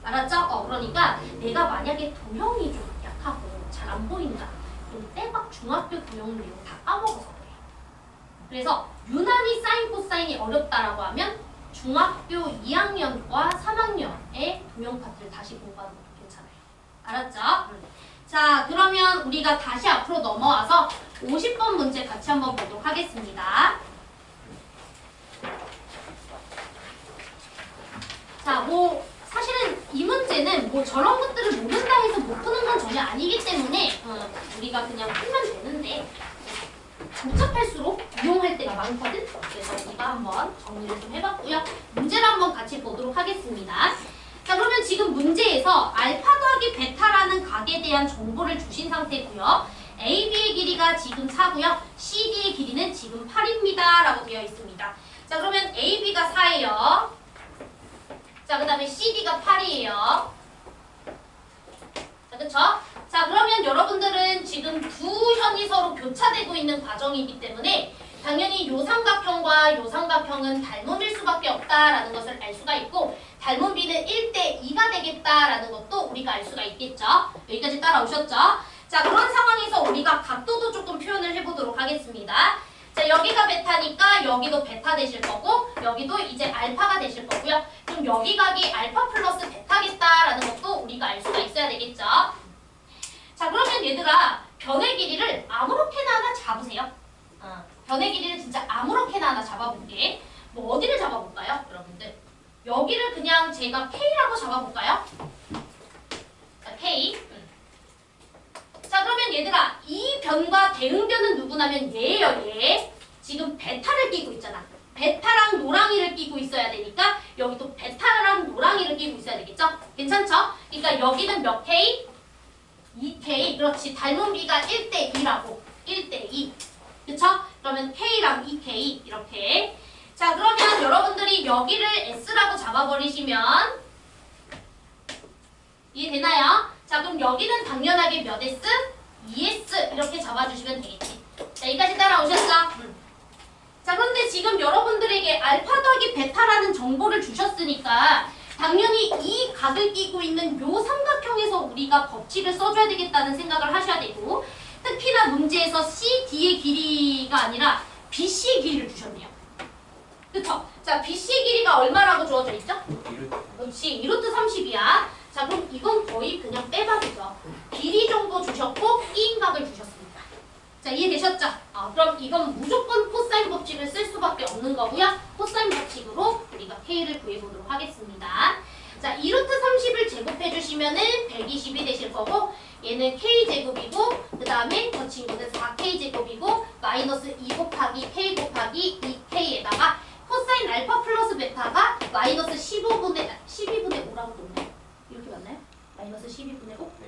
알았죠? 그러니까 내가 만약에 도형이 좀 약하고 잘 안 보인다. 그럼 때막 중학교 도형 내용 다 까먹어서 그래. 그래서 유난히 사인 코사인이 어렵다라고 하면 중학교 2학년과 3학년의 도형 파트를 다시 공부하는 것도 괜찮아요. 알았죠? 자, 그러면 우리가 다시 앞으로 넘어와서 50번 문제 같이 한번 보도록 하겠습니다. 자, 사실은 이 문제는 저런 것들을 모른다 해서 못 푸는 건 전혀 아니기 때문에 우리가 그냥 풀면 되는데 복잡할수록 이용할 때가 많거든? 그래서 우리가 한번 정리를 좀 해봤고요. 문제를 한번 같이 보도록 하겠습니다. 자, 그러면 지금 문제에서 알파 더하기 베타라는 각에 대한 정보를 주신 상태고요. AB의 길이가 지금 4고요. CD의 길이는 지금 8입니다. 라고 되어 있습니다. 자, 그러면 AB가 4예요. 자, 그 다음에 CD가 8이에요. 자, 그쵸? 자, 그러면 여러분들은 지금 두 현이 서로 교차되고 있는 과정이기 때문에 당연히 요 삼각형과 요 삼각형은 닮음일 수밖에 없다라는 것을 알 수가 있고 닮음비는 1대2가 되겠다라는 것도 우리가 알 수가 있겠죠. 여기까지 따라오셨죠? 자, 그런 상황에서 우리가 각도도 조금 표현을 해보도록 하겠습니다. 자, 여기가 베타니까 여기도 베타 되실 거고 여기도 이제 알파가 되실 거고요. 그럼 여기 각이 알파 플러스 베타겠다라는 것도 우리가 알 수가 있어야 되겠죠. 자, 그러면 얘들아 변의 길이를 아무렇게나 하나 잡으세요. 변의 길이를 진짜 아무렇게나 하나 잡아볼게. 어디를 잡아볼까요, 여러분들? 여기를 그냥 제가 K라고 잡아볼까요? 자, K. 자, 그러면 얘들아 이 변과 대응변은 누구냐면 얘예요, 얘. 지금 베타를 끼고 있잖아. 베타랑 노랑이를 끼고 있어야 되니까 여기도 베타랑 노랑이를 끼고 있어야 되겠죠? 괜찮죠? 그러니까 여기는 몇 K? 2K. 그렇지. 닮은 비가 1대2라고. 1대2. 그쵸? 그러면 K랑 2K 이렇게. 자, 그러면 여러분들이 여기를 S라고 잡아버리시면 이해되나요? 자, 그럼 여기는 당연하게 몇 S? 2S 이렇게 잡아주시면 되겠지. 자, 여기까지 따라오셨죠? 자, 그런데 지금 여러분들에게 알파 더하기 베타라는 정보를 주셨으니까 당연히 이 각을 끼고 있는 요 삼각형에서 우리가 법칙을 써줘야 되겠다는 생각을 하셔야 되고 특히나 문제에서 CD의 길이가 아니라 BC의 길이를 주셨네요. 그쵸? 자, BC의 길이가 얼마라고 주어져 있죠? 그렇지, 2루트 30이야. 자, 그럼 이건 거의 그냥 빼박이죠. 길이 정도 주셨고 E인각을 주셨습니다. 자, 이해되셨죠? 그럼 이건 무조건 코사인 법칙을 쓸 수밖에 없는 거고요. 코사인 법칙으로 우리가 K를 구해보도록 하겠습니다. 자, 2루트 30을 제곱해주시면은 120이 되실 거고 얘는 K제곱이고 그 다음에 저 친구는 4K제곱이고 마이너스 2 곱하기 K 곱하기 2K에다가 코사인 알파 플러스 베타가 마이너스 12분의 5라고 썼나요? 이렇게 맞나요? 마이너스 12분의 5? 네.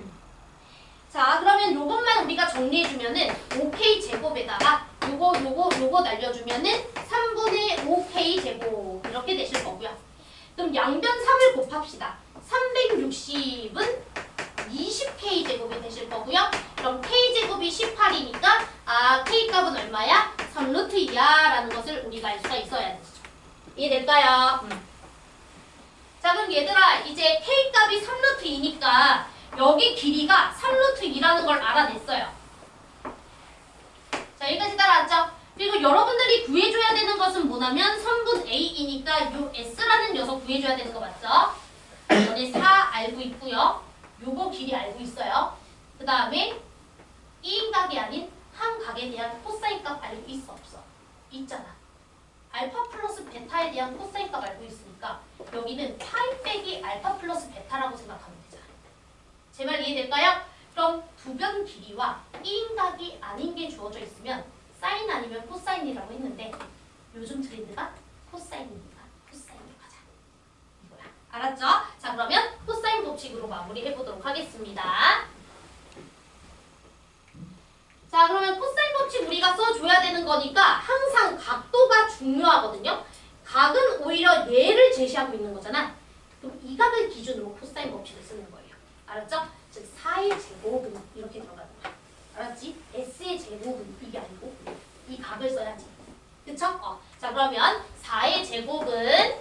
자, 그러면 요것만 우리가 정리해주면은 5K 제곱에다가 요거 날려주면은 3분의 5K 제곱 이렇게 되실 거고요. 그럼 양변 3을 곱합시다. 360은 20K 제곱이 되실 거고요. 그럼 K 제곱이 18이니까 K 값은 얼마야? 3루트 2야 라는 것을 우리가 알 수가 있어야 되죠. 이해될까요? 자, 그럼 얘들아 이제 K 값이 3루트 2니까 여기 길이가 3루트 2라는 걸 알아냈어요. 자, 여기까지 따라왔죠? 그리고 여러분들이 구해줘야 되는 것은 뭐냐면 선분 A이니까 요 S라는 녀석 구해줘야 되는 거 맞죠? 전에 4 알고 있고요. 요거 길이 알고 있어요. 그 다음에 2인각이 아닌 한 각에 대한 코사인 값 알고 있어 없어? 있잖아. 알파 플러스 베타에 대한 코사인 값 알고 있으니까 여기는 파이 빼기 알파 플러스 베타라고 생각하면 되잖아. 제 말 이해될까요? 그럼 두 변 길이와 2인각이 아닌 게 주어져 있으면 사인 아니면 코사인이라고 했는데 요즘 트렌드가 코사인이니까 코사인으로 가자. 이거야. 알았죠? 자, 그러면 코사인 법칙으로 마무리해보도록 하겠습니다. 자, 그러면 코사인 법칙 우리가 써줘야 되는 거니까 항상 각도가 중요하거든요. 각은 오히려 얘를 제시하고 있는 거잖아. 그럼 이 각을 기준으로 코사인 법칙을 쓰는 거예요. 알았죠? 즉 4의 제곱은 이렇게 들어가는 거야. 알았지? S의 제곱은 이게 아니고 이 각을 써야지. 그쵸? 자 그러면 4의 제곱은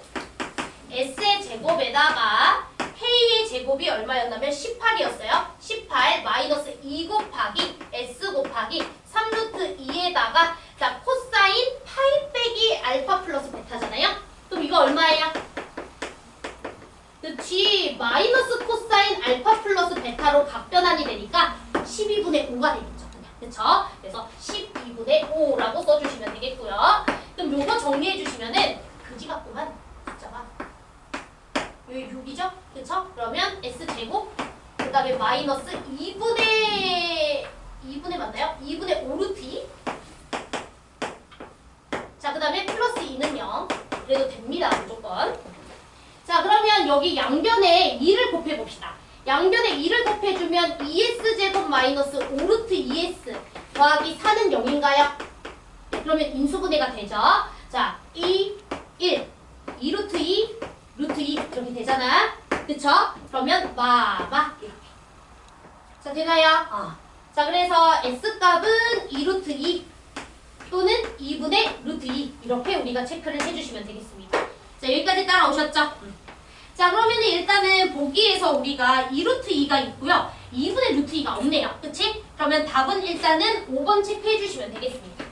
S의 제곱에다가 K의 제곱이 얼마였냐면 18이었어요. 18 마이너스 2 곱하기 S 곱하기 3루트 2에다가 자 코사인 파이 빼기 알파 플러스 베타잖아요. 그럼 이거 얼마예요? 그치 마이너스 코사인 알파 플러스 베타로 각변환이 되니까 12분의 5가 되겠죠. 그냥 그쵸? 그래서 12분의 5라고 써주시면 되겠고요. 그럼 요거 정리해 주시면은 그지 같구만 숫자가 여기 6이죠? 그쵸? 그러면 S제곱 그 다음에 마이너스 2분의 맞나요? 2분의 5루트 2 자, 그 다음에 플러스 2는 0 그래도 됩니다 무조건. 자 그러면 여기 양변에 2를 곱해봅시다. 양변에 2를 곱해주면 2S제곱 마이너스 5루트 2S 더하기 4는 0인가요? 네, 그러면 인수분해가 되죠. 자 2, 1 2루트 2 루트 2 이렇게 되잖아. 그쵸? 그러면 마마 이렇게. 자 되나요? 자 그래서 S값은 2루트 2 또는 2분의 루트 2 이렇게 우리가 체크를 해주시면 되겠습니다. 자 여기까지 따라오셨죠? 자 그러면 일단은 보기에서 우리가 2루트 2가 있고요. 2분의 루트 2가 없네요. 그치? 그러면 답은 일단은 5번 체크해 주시면 되겠습니다.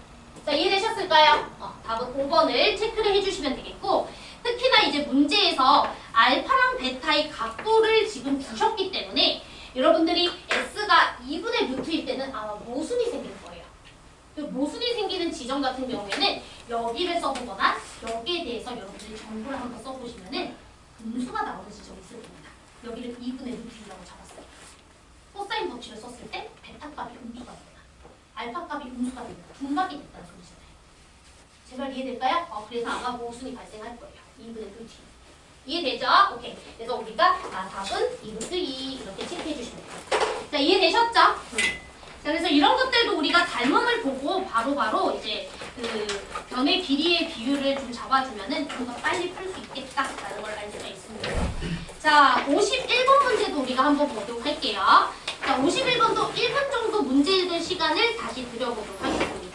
자 이해되셨을까요? 답은 5번을 체크를 해주시면 되겠고 특히나 이제 문제에서 알파랑 베타의 각도를 지금 주셨기 때문에 여러분들이 S가 2분의 루트일 때는 아마 모순이 생길 거예요. 그 모순이 생기는 지점 같은 경우에는 여기를 써보거나 여기에 대해서 여러분들이 정보를 한번 써보시면은 음수가 나오는 지점이 있을 겁니다. 여기를 2분의 루트라고 잡았어요. 코사인 법칙을 썼을 때 베타 값이 음수가 된다. 알파 값이 음수가 된다. 분각이 됐다는 소리잖아요. 제발 이해될까요? 그래서 아마 모순이 발생할 거예요. 2분의 루트. 이해되죠? 오케이. 그래서 우리가 답은 2루트 2 이렇게 체크해 주시면 돼요. 자 이해되셨죠? 자 그래서 이런 것들도 우리가 닮음을 보고 바로바로 이제 그 변의 길이의 비율을 좀 잡아주면은 좀 더 빨리 풀 수 있겠다라는 걸 알 수가 있습니다. 자 51번 문제도 우리가 한번 보도록 할게요. 자 51번도 1분 정도 문제 읽을 시간을 다시 드려보도록 하겠습니다.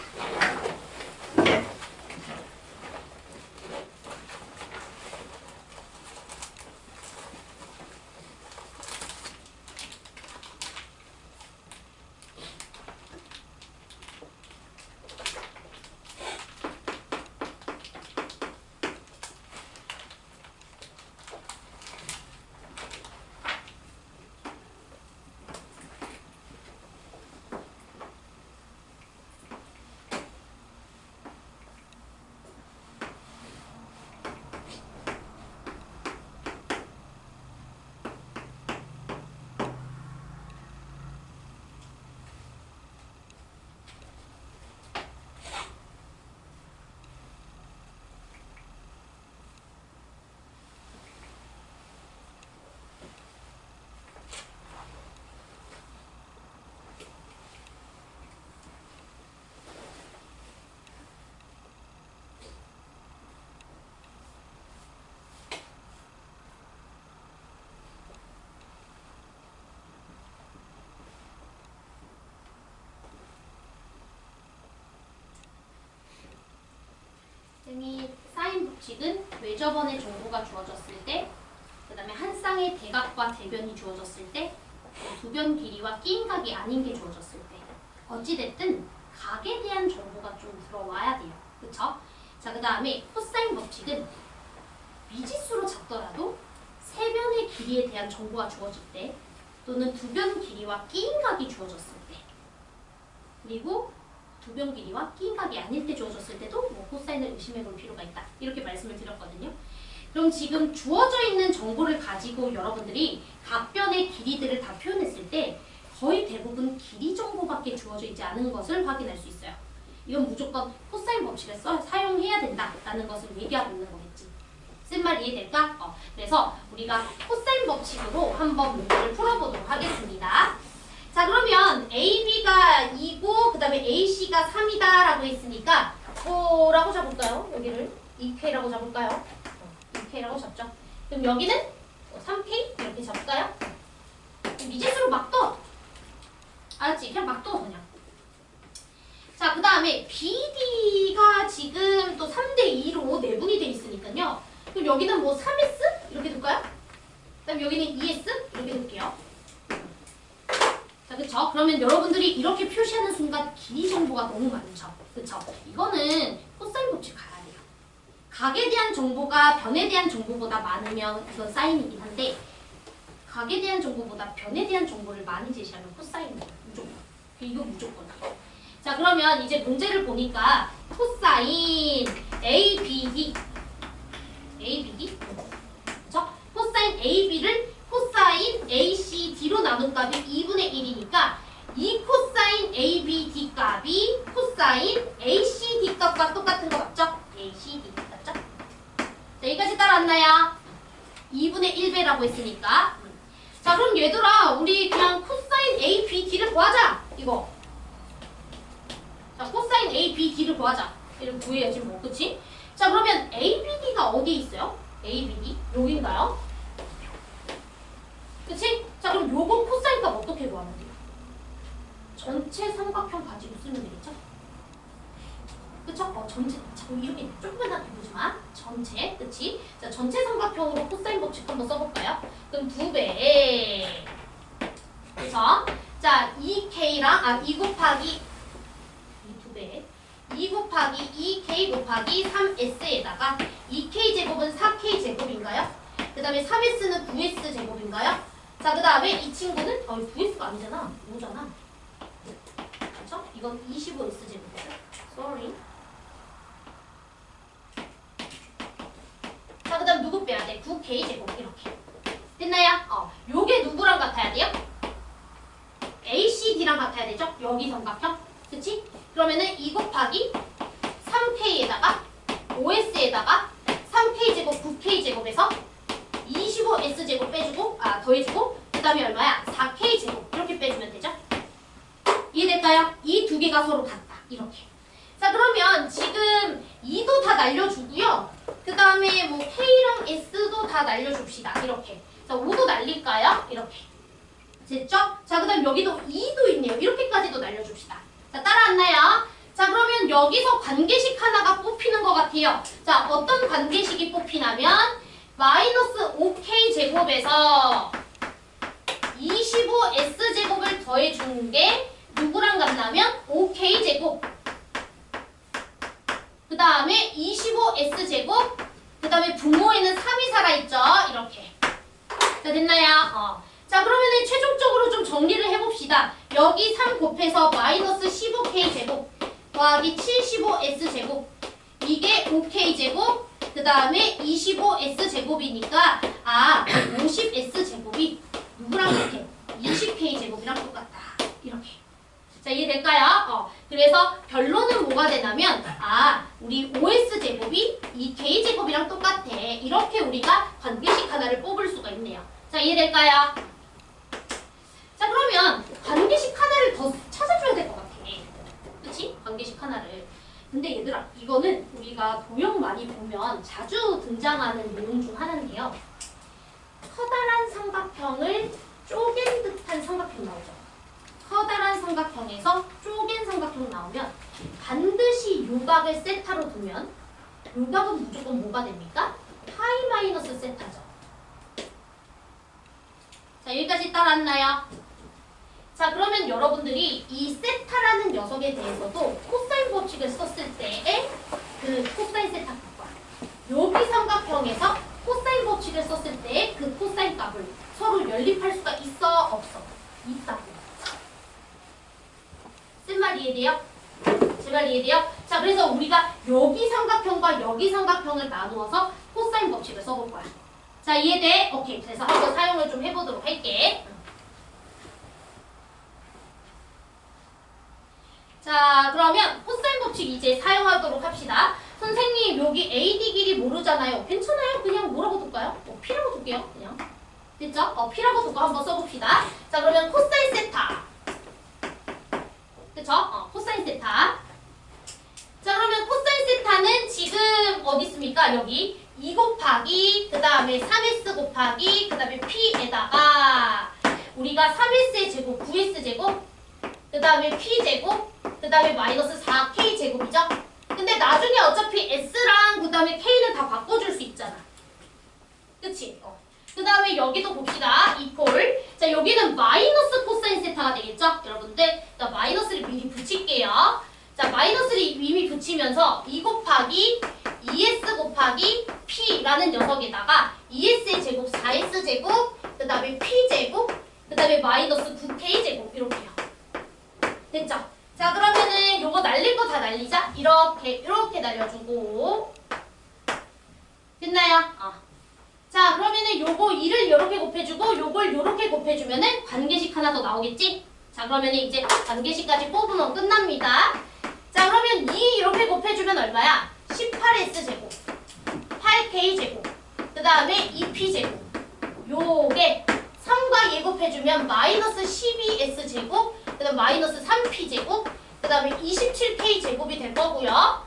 쌤이 사인 법칙은 외접원의 정보가 주어졌을 때, 그 다음에 한 쌍의 대각과 대변이 주어졌을 때, 두 변 길이와 끼인각이 아닌 게 주어졌을 때, 어찌됐든 각에 대한 정보가 좀 들어와야 돼요. 그쵸? 자, 그 다음에 코사인 법칙은 미지수로 잡더라도 세 변의 길이에 대한 정보가 주어질 때, 또는 두 변 길이와 끼인각이 주어졌을 때, 그리고 두 변 길이와 끼인각이 아닐 때 주어졌을 때도 뭐 코사인을 의심해 볼 필요가 있다. 이렇게 말씀을 드렸거든요. 그럼 지금 주어져 있는 정보를 가지고 여러분들이 각변의 길이들을 다 표현했을 때 거의 대부분 길이 정보밖에 주어져 있지 않은 것을 확인할 수 있어요. 이건 무조건 코사인 법칙을 사용해야 된다라는 것을 얘기하고 있는 거겠지. 쓴 말 이해될까? 그래서 우리가 코사인 법칙으로 한번 문제를 풀어보도록 하겠습니다. 자 그러면 AB가 2고 그 다음에 AC가 3이다 라고 했으니까 뭐라고 잡을까요? 여기를 2K라고 잡을까요? 2K라고 잡죠. 그럼 여기는 3K 이렇게 잡을까요? 미지수로 막 떠. 알았지? 그냥 막 떠, 그냥. 자, 그 다음에 BD가 지금 또 3대2로 내분이 돼 있으니까요. 그럼 여기는 뭐 3S? 이렇게 둘까요? 그 다음에 여기는 2S? 이렇게 둘게요. 자, 그쵸? 그러면 여러분들이 이렇게 표시하는 순간 길이 정보가 너무 많죠. 그쵸? 이거는 코사인 법칙 가야 돼요. 각에 대한 정보가 변에 대한 정보보다 많으면 이건 사인이긴 한데, 각에 대한 정보보다 변에 대한 정보를 많이 제시하면 코사인이에요. 무조건. 이거 무조건. 자, 그러면 이제 문제를 보니까 코사인 ABD 그쵸? 코사인 AB를 코사인 ACD로 나눈 값이 2분의 1이니까 이 코사인 ABD 값이 코사인 ACD 값과 똑같은 거 맞죠? ACD 맞죠? 자, 여기까지 따라왔나요? 2분의 1배라고 했으니까. 자, 그럼 얘들아, 우리 그냥 코사인 ABD를 구하자. 이거. 자, 코사인 ABD를 구하자. 이를 구해야지 뭐, 그치? 자, 그러면 ABD가 어디에 있어요? ABD? 여기인가요? 그치? 자, 그럼 요거 코사인 값 어떻게 구하면 돼요? 전체 삼각형 가지고 쓰면 되겠죠? 그쵸? 전체, 자꾸 이렇게 조금만 해보지만 전체, 그치? 자, 전체 삼각형으로 코사인 법칙 한번 써볼까요? 그럼 2배 그쵸? 자, 2K랑 2 곱하기 이 2배 2 곱하기 2K 곱하기 3S에다가 2K 제곱은 4K 제곱인가요? 그 다음에 3S는 9S 제곱인가요? 자, 그 다음에 이 친구는 9S가 아니잖아. 5잖아. 그쵸? 이건 25S 제곱이죠. Sorry. 자, 그 다음 누구 빼야 돼? 9K 제곱 이렇게. 됐나요? 요게 누구랑 같아야 돼요? ACD랑 같아야 되죠? 여기 삼각형. 그치? 그러면은 2 곱하기 3K에다가 5S에다가 3K 제곱 9K 제곱에서 25S 제곱 빼주고 더해주고 그 다음에 얼마야? 4K 제곱 이렇게 빼주면 되죠? 이해될까요? 이 두 개가 서로 같다. 이렇게. 자, 그러면 지금 2도 다 날려주고요. 그 다음에 뭐 K랑 S도 다 날려줍시다. 이렇게. 자, 5도 날릴까요? 이렇게. 됐죠? 자, 그 다음 여기도 2도 있네요. 이렇게까지도 날려줍시다. 자, 따라왔나요? 자, 그러면 여기서 관계식 하나가 뽑히는 것 같아요. 자, 어떤 관계식이 뽑히냐면 마이너스 5K 제곱에서 25S 제곱을 더해주는 게 누구랑 같냐면 5K 제곱 그 다음에 25S 제곱 그 다음에 분모에는 3이 살아있죠. 이렇게. 자, 됐나요? 자, 그러면 최종적으로 좀 정리를 해봅시다. 여기 3 곱해서 마이너스 15K 제곱 더하기 75S 제곱 이게 5K 제곱 그 다음에 25S 제곱이니까 50S 제곱이 누구랑 같아? 20K 제곱이랑 똑같다. 이렇게. 자, 이해될까요? 그래서 결론은 뭐가 되냐면 우리 5S 제곱이 2K 제곱이랑 똑같아. 이렇게 우리가 관계식 하나를 뽑을 수가 있네요. 자, 이해될까요? 자, 그러면 관계식 하나를 더 찾아줘야 될 것 같아. 그치? 관계식 하나를. 근데 얘들아, 이거는 우리가 도형 많이 보면 자주 등장하는 내용 중 하나인데요. 커다란 삼각형을 쪼갠 듯한 삼각형 나오죠. 커다란 삼각형에서 쪼갠 삼각형 나오면 반드시 요각을 세타로 두면 요각은 무조건 뭐가 됩니까? 파이 마이너스 세타죠. 자, 여기까지 따라왔나요? 자, 그러면 여러분들이 이 세타라는 녀석에 대해서도 코사인 법칙을 썼을 때의 그 코사인 세타 값과 여기 삼각형에서 코사인 법칙을 썼을 때의 그 코사인 값을 서로 연립할 수가 있어? 없어? 있다고. 쓴 말 이해돼요? 제 말 이해돼요? 자, 그래서 우리가 여기 삼각형과 여기 삼각형을 나누어서 코사인 법칙을 써볼 거야. 자, 이해돼? 오케이. 그래서 한번 사용을 좀 해보도록 할게. 자, 그러면 코사인 법칙 이제 사용하도록 합시다. 선생님, 여기 AD 길이 모르잖아요. 괜찮아요. 그냥 뭐라고 둘까요? P라고 둘게요. 그냥. 됐죠? P라고 두고 한번 써봅시다. 자, 그러면 코사인 세타. 그쵸? 코사인 세타. 자, 그러면 코사인 세타는 지금 어디 있습니까? 여기 2 곱하기 그 다음에 3s 곱하기 그 다음에 p에다가 우리가 3s의 제곱 9s 제곱 그 다음에 p제곱 그 다음에 마이너스 4k 제곱이죠? 근데 나중에 어차피 s랑 그 다음에 k는 다 바꿔줄 수 있잖아. 그치? 그 다음에 여기도 봅시다. 이퀄. 자, 여기는 마이너스 코사인 세타가 되겠죠? 여러분들, 자, 마이너스를 미리 붙일게요. 자, 마이너스를 이미 붙이면서 2 곱하기 2s 곱하기 p라는 녀석에다가 2s의 제곱 4s 제곱 그 다음에 p제곱 그 다음에 마이너스 9k 제곱 이렇게요. 됐죠? 자, 그러면은 요거 날릴 거 다 날리자. 이렇게 날려주고 됐나요? 자, 그러면은 요거 2를 요렇게 곱해주고 요걸 요렇게 곱해주면은 관계식 하나 더 나오겠지? 자, 그러면은 이제 관계식까지 뽑으면 끝납니다. 자, 그러면 2 이렇게 곱해주면 얼마야? 18s 제곱 8k 제곱 그 다음에 2p 제곱 요게 3과 2 곱해주면 마이너스 12s 제곱 그 다음 마이너스 3p 제곱 그 다음에 27k 제곱이 될 거고요.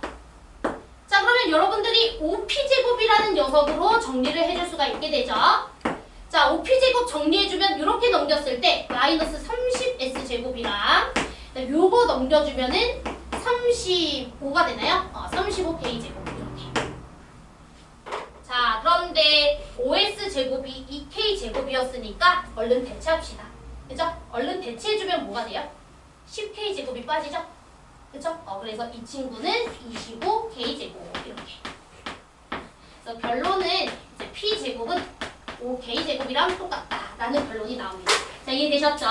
자, 그러면 여러분들이 5p제곱이라는 녀석으로 정리를 해줄 수가 있게 되죠. 자, 5p제곱 정리해주면 이렇게 넘겼을 때 마이너스 30s제곱이랑 요거 넘겨주면은 35가 되나요? 35k제곱 이렇게. 자, 그런데 5s제곱이 2k제곱이었으니까 얼른 대체합시다. 그죠? 얼른 대체해주면 뭐가 돼요? 10k제곱이 빠지죠? 그쵸? 그래서 이 친구는 25k제곱 이렇게. 그래서 결론은 이제 p제곱은 5k제곱이랑 똑같다라는 결론이 나옵니다. 자, 이해되셨죠?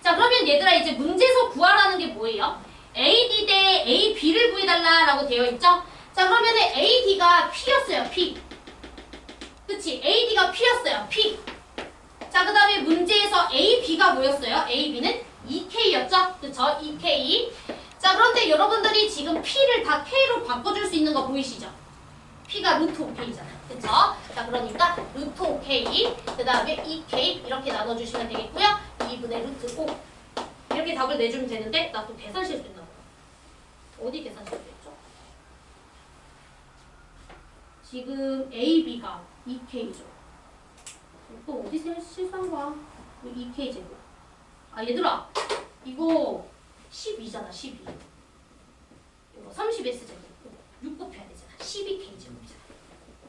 자, 그러면 얘들아 이제 문제에서 구하라는 게 뭐예요? AD 대 AB를 구해달라라고 되어 있죠? 자, 그러면은 AD가 P였어요. P. 그치? AD가 P였어요. P. 자, 그 다음에 문제에서 AB가 뭐였어요? AB는 2K였죠? 그쵸? 2K. 자, 그런데 여러분들이 지금 P를 다 K로 바꿔줄 수 있는 거 보이시죠? P가 루트 5K잖아. 그쵸? 자, 그러니까 루트 5K, 그 다음에 2K 이렇게 나눠주시면 되겠고요. 2분의 루트 5. 이렇게 답을 내주면 되는데, 나 또 계산 실수했나 봐. 어디 계산 실수했죠? 지금 AB가 2K죠. 또 어디 실수한 거야? 2K제곱. 얘들아. 이거 12잖아, 12. 이거 30S제곱. 6 곱해야 되잖아. 12K제곱이잖아.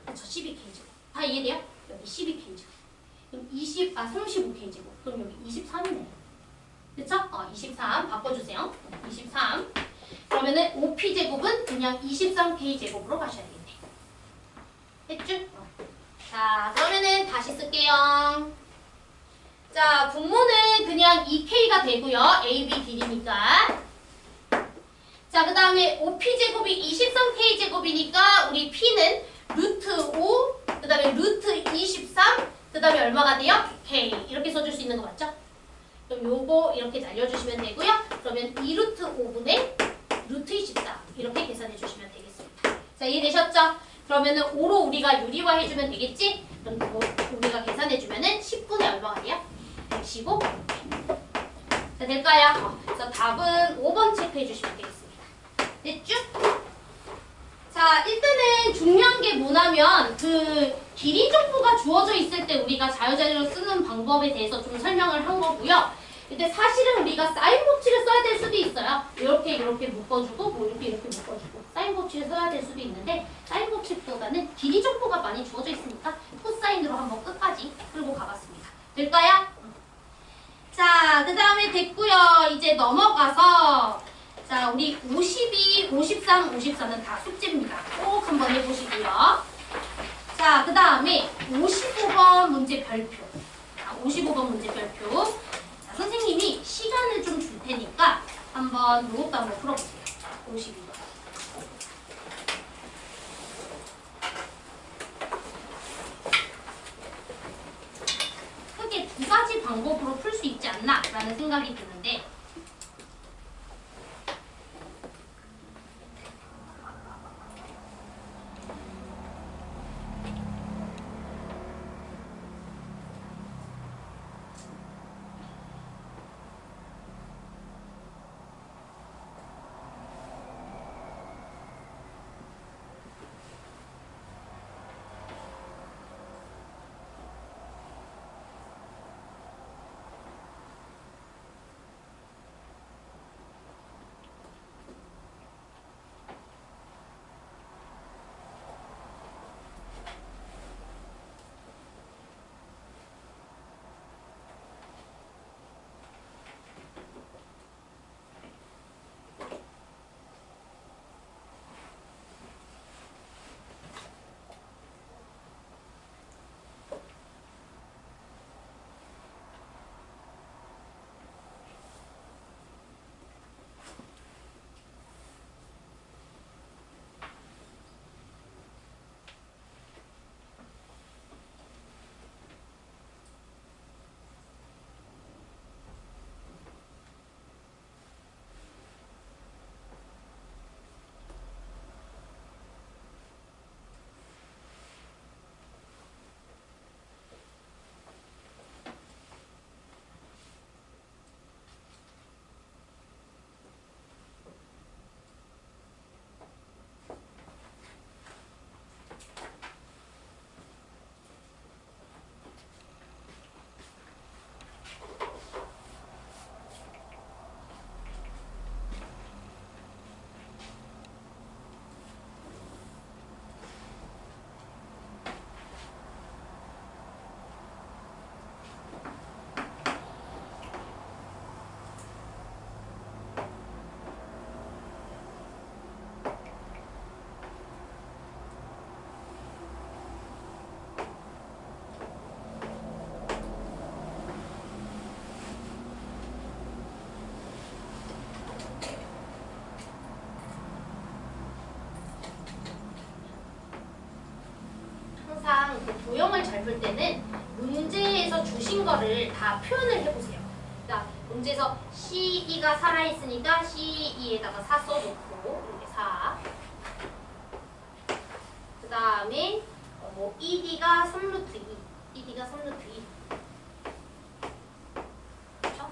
그쵸, 12K제곱. 다 이해돼요? 여기 12K제곱. 그럼 35K제곱. 그럼 여기 23이네. 그쵸? 23. 바꿔주세요. 23. 그러면은 5P제곱은 그냥 23K제곱으로 가셔야 되겠네. 됐죠? 자, 그러면은 다시 쓸게요. 자, 분모는 그냥 2K가 되고요. A, B, D니까. 자, 그 다음에 5P제곱이 23K제곱이니까 우리 P는 루트 5, 그 다음에 루트 23, 그 다음에 얼마가 돼요? K. 이렇게 써줄 수 있는 거 맞죠? 그럼 요거 이렇게 날려주시면 되고요. 그러면 2루트 5분의 루트 24 이렇게 계산해 주시면 되겠습니다. 자, 이해되셨죠? 그러면은 5로 우리가 유리화 해주면 되겠지? 그럼 그거 우리가 계산해주면은 10분의 얼마가 돼요? 115? 자, 될까요? 그래서 답은 5번 체크해 주시면 되겠습니다. 됐죠? 자, 일단은 중요한 게 뭐냐면 그 길이 정보가 주어져 있을 때 우리가 자유자재로 쓰는 방법에 대해서 좀 설명을 한 거고요. 근데 사실은 우리가 사인 법칙을 써야 될 수도 있어요. 이렇게 묶어주고 뭐 이렇게 묶어주고 사인 법칙을 써야 될 수도 있는데 사인 법칙보다는 길이 정보가 많이 주어져 있으니까 코사인으로 한번 끝까지 끌고 가봤습니다. 될까요? 자, 그 다음에 됐고요. 이제 넘어가서 자, 우리 52, 53, 54는 다 숙제입니다. 꼭 한번 해보시고요. 자, 그 다음에 55번 문제 별표. 자, 55번 문제 별표. 자, 선생님이 시간을 좀 줄 테니까 한번 요것도 한번 풀어보세요. 52번. 크게 두 가지 방법으로 풀 수 있지 않나 라는 생각이 드는데 항상 그 도형을 잘 볼 때는 문제에서 주신 거를 다 표현을 해보세요. 그러니까 문제에서 C2가 살아있으니까 C2에다가 4 써놓고 이렇게 4. 그 다음에 뭐 ED가 3루트 2. ED가 3루트 2. 그렇죠?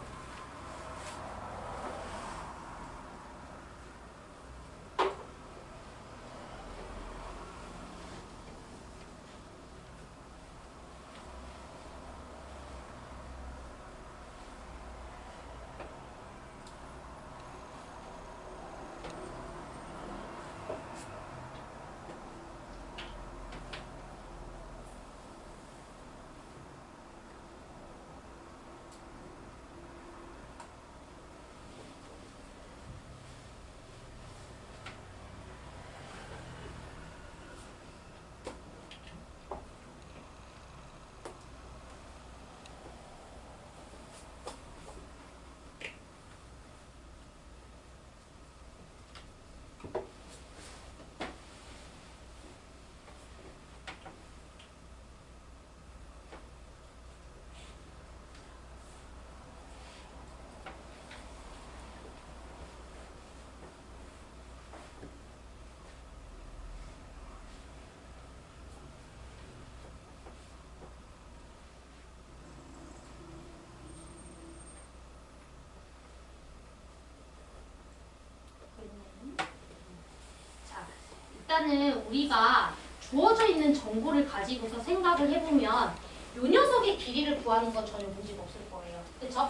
자, 일단은 우리가 주어져 있는 정보를 가지고서 생각을 해보면 요 녀석의 길이를 구하는 건 전혀 문제가 없을 거예요. 그쵸?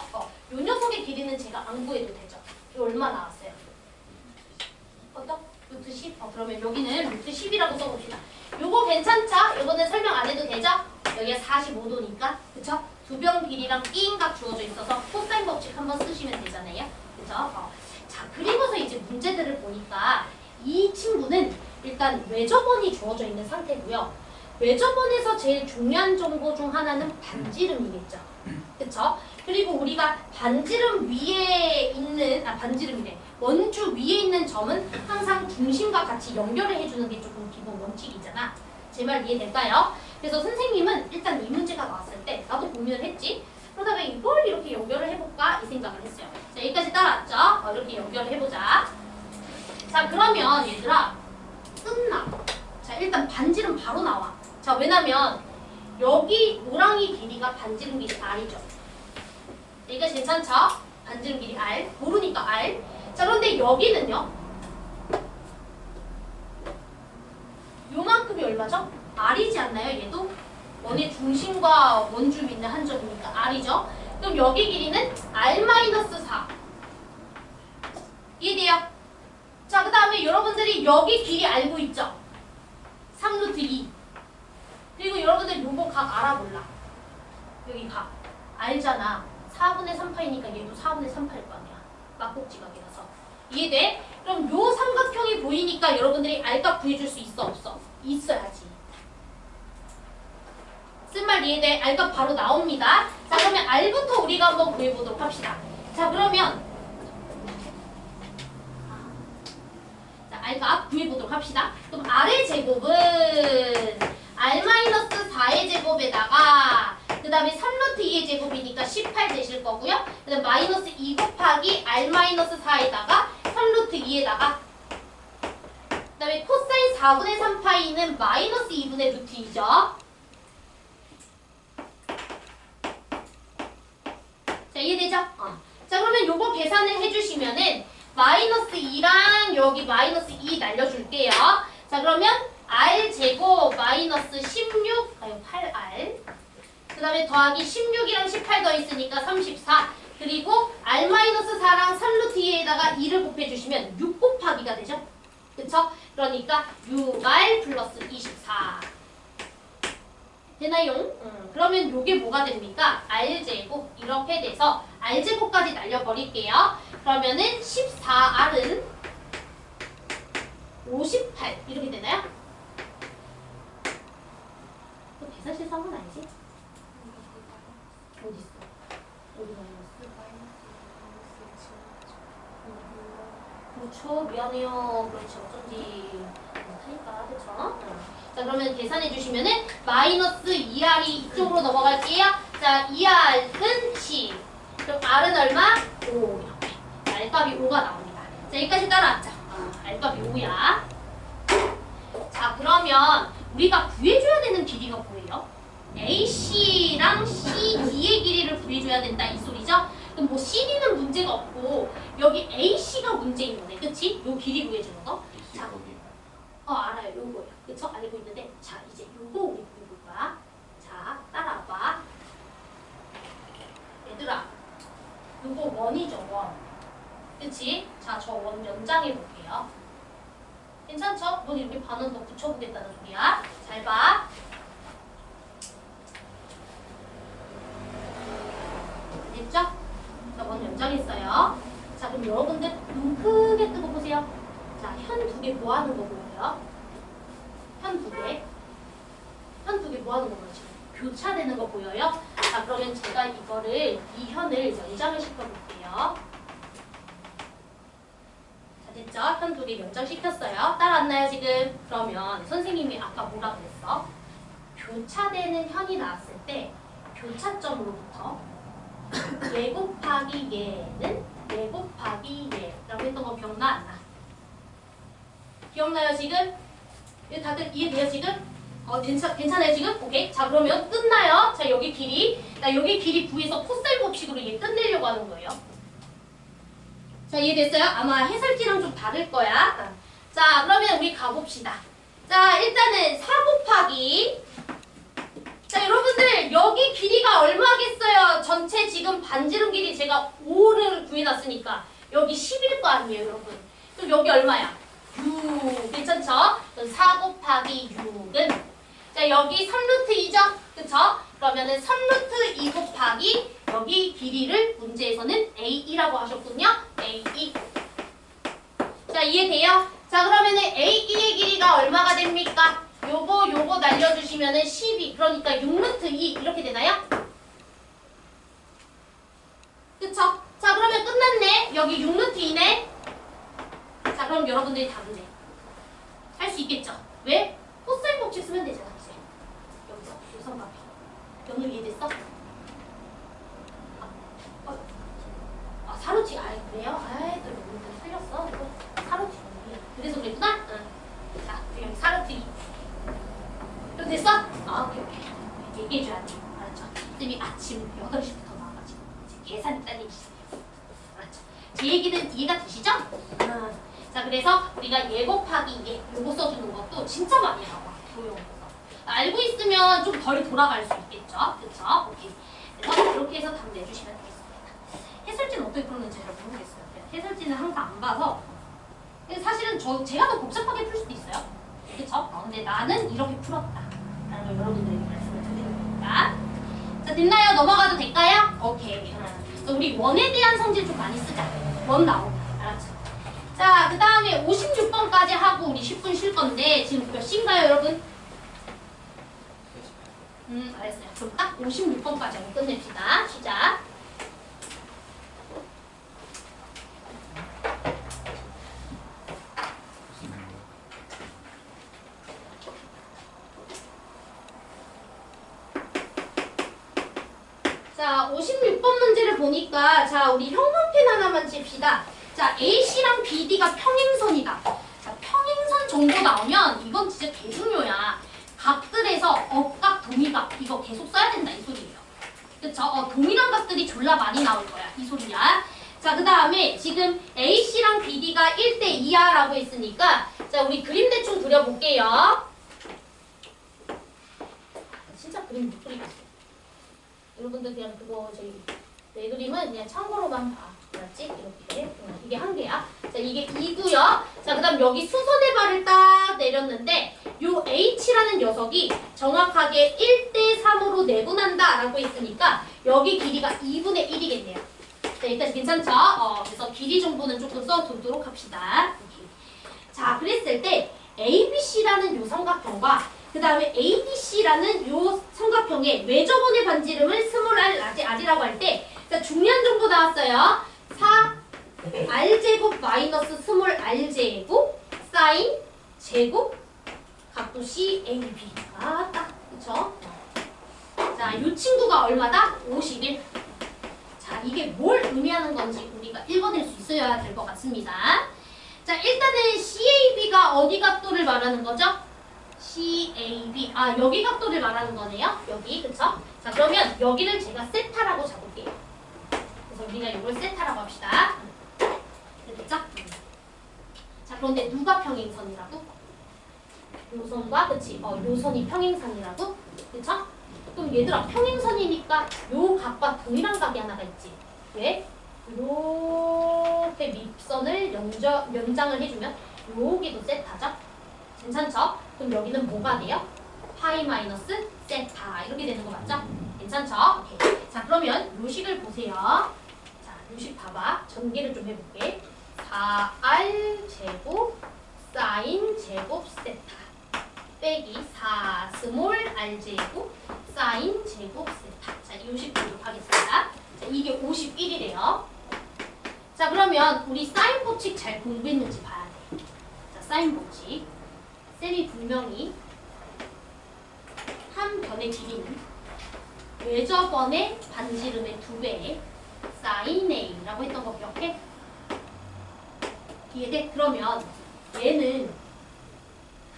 요 녀석의 길이는 제가 안 구해도 되죠. 이거 얼마 나왔어요? 어떤? 루트 10? 그러면 여기는 루트 10이라고 써봅시다. 요거 괜찮죠? 요거는 설명 안 해도 되죠? 여기가 45도니까. 그쵸? 두변 길이랑 끼인각 주어져 있어서 코사인 법칙 한번 쓰시면 되잖아요. 그쵸? 자, 그리고서 이제 문제들을 보니까 이 친구는 일단 외접원이 주어져 있는 상태고요. 외접원에서 제일 중요한 정보 중 하나는 반지름이겠죠. 그쵸? 그리고 우리가 반지름 위에 있는, 반지름이래. 원주 위에 있는 점은 항상 중심과 같이 연결을 해주는 게 조금 기본 원칙이잖아. 제 말 이해될까요? 그래서 선생님은 일단 이 문제가 나왔을 때 나도 고민을 했지. 그러다가 이걸 이렇게 연결을 해볼까? 이 생각을 했어요. 자, 여기까지 따라왔죠? 이렇게 연결을 해보자. 자, 그러면 얘들아 끝나. 자, 일단 반지름 바로 나와. 자, 왜냐면 여기 노랑이 길이가 반지름 길이 R이죠. 이거 괜찮죠? 반지름 길이 R. 모르니까 R. 자, 그런데 여기는요. 요만큼이 얼마죠? R이지 않나요? 얘도? 원의 중심과 원주 있는 한 점이니까 R이죠? 그럼 여기 길이는 R-4. 이해돼요? 자, 그 다음에 여러분들이 여기 길이 알고 있죠? 3루트 2. 그리고 여러분들 요거 각 알아볼라. 여기 각. 알잖아. 4분의 3파이니까 얘도 4분의 3파일 거 아니야. 막꼭지각이라서. 이해돼? 그럼 요 삼각형이 보이니까 여러분들이 R값 구해줄 수 있어? 없어? 있어야지. 쓴말 이해돼? R값 바로 나옵니다. 자, 그러면 R부터 우리가 한번 구해보도록 합시다. 자, 그러면 자, R값 구해보도록 합시다. 그럼 R의 제곱은 R-4의 제곱에다가 그 다음에 3루트 2의 제곱이니까 18 되실 거고요. 그 다음 마이너스 2 곱하기 R-4에다가 3루트 2에다가 그 다음에 코사인 4분의 3파이는 마이너스 2분의 루트 2죠. 자, 이해되죠? 자, 그러면 요거 계산을 해주시면은 마이너스 2랑 여기 마이너스 2 날려줄게요. 자, 그러면 R제곱 마이너스 16, 8R 그 다음에 더하기 16이랑 18 더있으니까 34 그리고 R-4랑 3루트 2에다가 2를 곱해주시면 6 곱하기가 되죠? 그쵸? 그러니까 6R 플러스 24 되나요? 그러면 요게 뭐가 됩니까? R제곱 이렇게 돼서 R제곱까지 날려버릴게요. 그러면은 14R은 58 이렇게 되나요? 또 계산실 상은 아니지? 어디 있어? 어디 마이너스? 그렇죠. 미안해요. 그렇지. 어쩐지 못하니까, 그쵸? 자, 그러면 계산해 주시면은 마이너스 2R이 이쪽으로 넘어갈게요. 자, 2R은 10. 그럼 R은 얼마? 5 이렇게. 자, R값이 5가 나옵니다. 자, 여기까지 따라왔죠? R값이 5야. 자, 그러면 우리가 구해줘야 되는 길이가 뭐예요? AC랑 CD의 길이를 구해줘야 된다 이 소리죠? 그럼 뭐 CD는 문제가 없고 여기 AC가 문제인 거네, 그치? 요 길이 구해주는 거. 이씨 자, 거기 알아요. 요거예요. 그쵸? 알고 있는데 자, 이제 요거 우리 구해볼 거야. 자, 따라와봐. 얘들아, 요거 원이죠, 원. 그치? 자, 저 원 연장해 볼게요. 괜찮죠? 뭐 이렇게 반은 더 붙여보겠다는 소리야. 잘 봐. 됐죠? 자, 원 연장했어요. 자, 그럼 여러분들 눈 크게 뜨고 보세요. 자, 현 두 개 뭐 하는 거 보여요? 현 두 개. 현 두 개 뭐 하는 거 보여요? 지금 교차되는 거 보여요? 자, 그러면 제가 이거를 이 현을 연장을 시켜볼게요. 자, 됐죠? 현 두 개 연장시켰어요. 따라왔나요, 지금? 그러면 선생님이 아까 뭐라 그랬어? 교차되는 현이 나왔을 때 교차점으로부터 얘 곱하기 얘는 얘 곱하기 얘라고 했던 거 기억나 안 나? 기억나요 지금? 이거 다들 이해돼요 지금? 괜찮아요 지금? 오케이. 자, 그러면 끝나요. 자, 여기 길이. 나 여기 길이 구해서 코사인 법칙으로 얘 끝내려고 하는 거예요. 자, 이해됐어요? 아마 해설지랑 좀 다를 거야. 자, 그러면 우리 가봅시다. 자, 일단은 4 곱하기. 자, 여러분들 여기 길이가 얼마겠어요? 전체 지금 반지름 길이 제가 5를 구해놨으니까 여기 10일 거 아니에요, 여러분? 그럼 여기 얼마야? 6. 괜찮죠? 그럼 4 곱하기 6은 자, 여기 3루트 2죠? 그쵸? 그러면은 3루트 2 곱하기 여기 길이를 문제에서는 A2라고 하셨군요. A2. 자, 이해돼요? 자, 그러면은 A2의 길이가 얼마가 됩니까? 요거 날려주시면은 12. 그러니까 6루트 2 이렇게 되나요? 그쵸? 자, 그러면 끝났네. 여기 6루트 2네. 자, 그럼 여러분들이 답은 할 수 있겠죠? 왜? 코사인 법칙 쓰면 되잖아, 이제. 여기서 요성값이. 연우 이해됐어? 사루치. 그래요? 또 여러분들 틀렸어. 사루치. 그래서 그랬구나? 응. 자, 여기 사루치 2. 그럼 됐어? 오케이. 얘기해줘야 돼. 알았죠? 쌤이 아침 8시부터 나와가지고 이제 계산이 딸리시세요. 알았죠? 제 얘기는 이해가 되시죠? 자, 그래서 우리가 얘 곱하기 얘 요거 써주는 것도 진짜 많이 나와. 교용에서. 알고 있으면 좀 덜 돌아갈 수 있겠죠? 그쵸? 오케이. 그래서 그렇게 해서 답 내주시면 되겠습니다. 해설지는 어떻게 풀었는지 잘 모르겠어요. 해설지는 항상 안 봐서 사실은 제가 더 복잡하게 풀 수도 있어요. 그쵸? 근데 나는 이렇게 풀었다 라는 걸 여러분들에게 말씀을 드리는 겁니다. 자, 됐나요? 넘어가도 될까요? 오케이. 그래서 우리 원에 대한 성질 좀 많이 쓰자. 원 나오고. 알았죠? 자, 그 다음에 56번까지 하고 우리 10분 쉴 건데 지금 몇 시인가요, 여러분? 알았어요. 그럼 딱 56번까지 하고 끝냅시다. 시작. 자, 56번 문제를 보니까 자, 우리 형광펜 하나만 칩시다. 자, AC랑 BD가 평행선이다. 자, 평행선 정도 나오면 이건 진짜 개중요야. 각들에서 억각, 동의각 이거 계속 써야 된다 이 소리예요. 그쵸? 동일한 각들이 졸라 많이 나올 거야 이 소리야. 자, 그 다음에 지금 AC랑 BD가 1대2야 라고 했으니까 자, 우리 그림 대충 그려볼게요. 진짜 그림 못 그리겠어. 여러분들 그냥 그거 내 그림은 그냥 참고로만 봐. 알았지? 이렇게. 이게 한 개야. 자, 이게 2고요. 자, 그 다음 여기 수선의 발을 딱 내렸는데 요 H라는 녀석이 정확하게 1대3으로 내분한다 라고 했으니까 여기 길이가 2분의 1이겠네요. 자, 여기까지 괜찮죠? 그래서 길이 정보는 조금 써두도록 합시다. 자, 그랬을 때 ABC라는 요 삼각형과 그 다음에 ADC라는 요 삼각형의 외접원의 반지름을 스몰 r r이라고 할 때 자, 중요한 정보 나왔어요. 4r제곱 마이너스 스몰 r제곱 사인 제곱 각도 CAB. 아, 딱. 그쵸? 자, 이 친구가 얼마다? 51. 자, 이게 뭘 의미하는 건지 우리가 읽어낼 수 있어야 될 것 같습니다. 자, 일단은 CAB가 어디 각도를 말하는 거죠? CAB. 아, 여기 각도를 말하는 거네요. 여기, 그쵸? 자, 그러면 여기를 제가 세타라고 잡을게요. 그래서 우리가 이걸 세타라고 합시다. 됐죠? 자, 그런데 누가 평행선이라고? 요선과, 그치? 요선이 평행선이라고? 그쵸? 그럼 얘들아, 평행선이니까 요 각과 동일한 각이 하나가 있지. 왜? 이렇게 밑선을 연장을 해주면 여기도 세타죠? 괜찮죠? 그럼 여기는 뭐가 돼요? 파이 마이너스 세타 이렇게 되는 거 맞죠? 괜찮죠? 오케이. 자, 그러면 요식을 보세요. 자, 요식 봐봐. 전개를 좀 해볼게. 4R 제곱 사인 제곱 세타 빼기 4 스몰 R 제곱 사인 제곱 세타. 자, 이 요식 보도록 하겠습니다. 자, 이게 51이래요. 자, 그러면 우리 사인 법칙 잘 공부했는지 봐야 돼. 자, 사인 법칙. 쌤이 분명히 한 변의 길이는 외접원의 반지름의 2배의 사인 A라고 했던 거 기억해? 이해돼? 그러면 얘는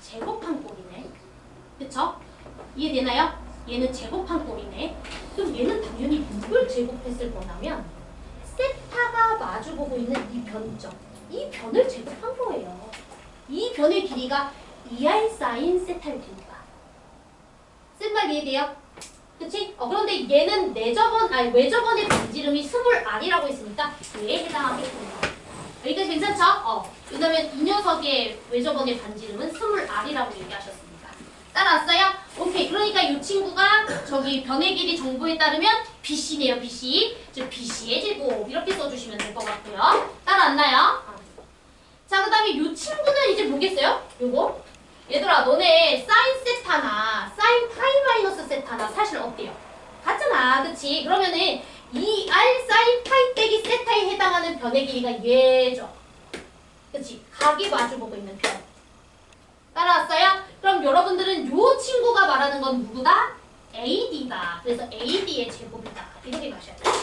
제곱한 꼴이네. 그쵸? 이해되나요? 얘는 제곱한 꼴이네. 그럼 얘는 당연히 누굴 제곱했을 거냐면 세타가 마주보고 있는 이 변 있죠? 이 변을 제곱한 거예요. 이 변의 길이가 2R 사인 세타일 테니까. 쓴 말 이해돼요? 그치? 그런데 얘는 외접원의 반지름이 스몰 R이라고 했으니까 얘에 해당하겠습니다. 여기까지 괜찮죠? 왜냐면 이 녀석의 외접원의 반지름은 스몰 R이라고 얘기하셨습니다. 따라왔어요? 오케이. 그러니까 이 친구가 저기 변의 길이 정보에 따르면 BC네요. BC. 즉 BC의 제곱 이렇게 써주시면 될 것 같고요. 따라왔나요? 자, 그 다음에 이 친구는 이제 뭐겠어요? 요거. 얘들아, 너네 사인 세타나 사인 파이 마이너스 세타나 사실 어때요? 같잖아. 그치? 그러면은 2R 사인 파이 빼기 세타에 해당하는 변의 길이가 얘죠. 그치? 각이 마주보고 있는 변. 따라왔어요? 그럼 여러분들은 요 친구가 말하는 건 누구다? AD다. 그래서 AD의 제곱이다. 이렇게 가셔야 돼요.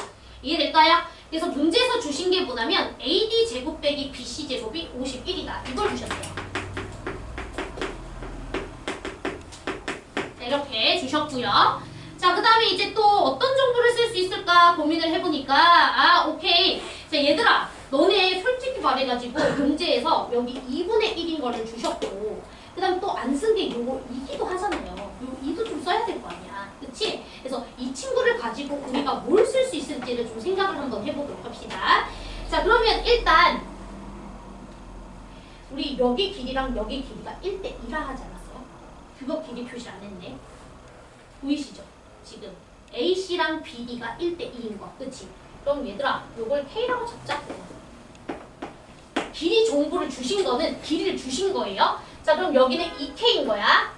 이해될까요? 그래서 문제에서 주신 게 뭐냐면 AD 제곱 빼기 BC 제곱이 51이다. 이걸 주셨어요. 이렇게 주셨고요. 자, 그 다음에 이제 또 어떤 정보를 쓸 수 있을까 고민을 해보니까 오케이. 자, 얘들아, 너네 솔직히 말해가지고 문제에서 여기 2분의 1인 거를 주셨고 그 다음 또 안 쓴 게 요거 2기도 하잖아요. 요 2도 좀 써야 될 거 아니야. 그치? 그래서 이 친구를 가지고 우리가 뭘 쓸 수 있을지를 좀 생각을 한번 해보도록 합시다. 자, 그러면 일단 우리 여기 길이랑 여기 길이가 1대 1라 하지 않았어요? 그거 길이 표시 안 했네. 보이시죠? 지금 AC랑 BD가 1대 2인 거. 그치? 그럼 얘들아, 요걸 K라고 잡자. 길이 정보를 주신 거는 길이를 주신 거예요. 자, 그럼 여기는 2K인 거야.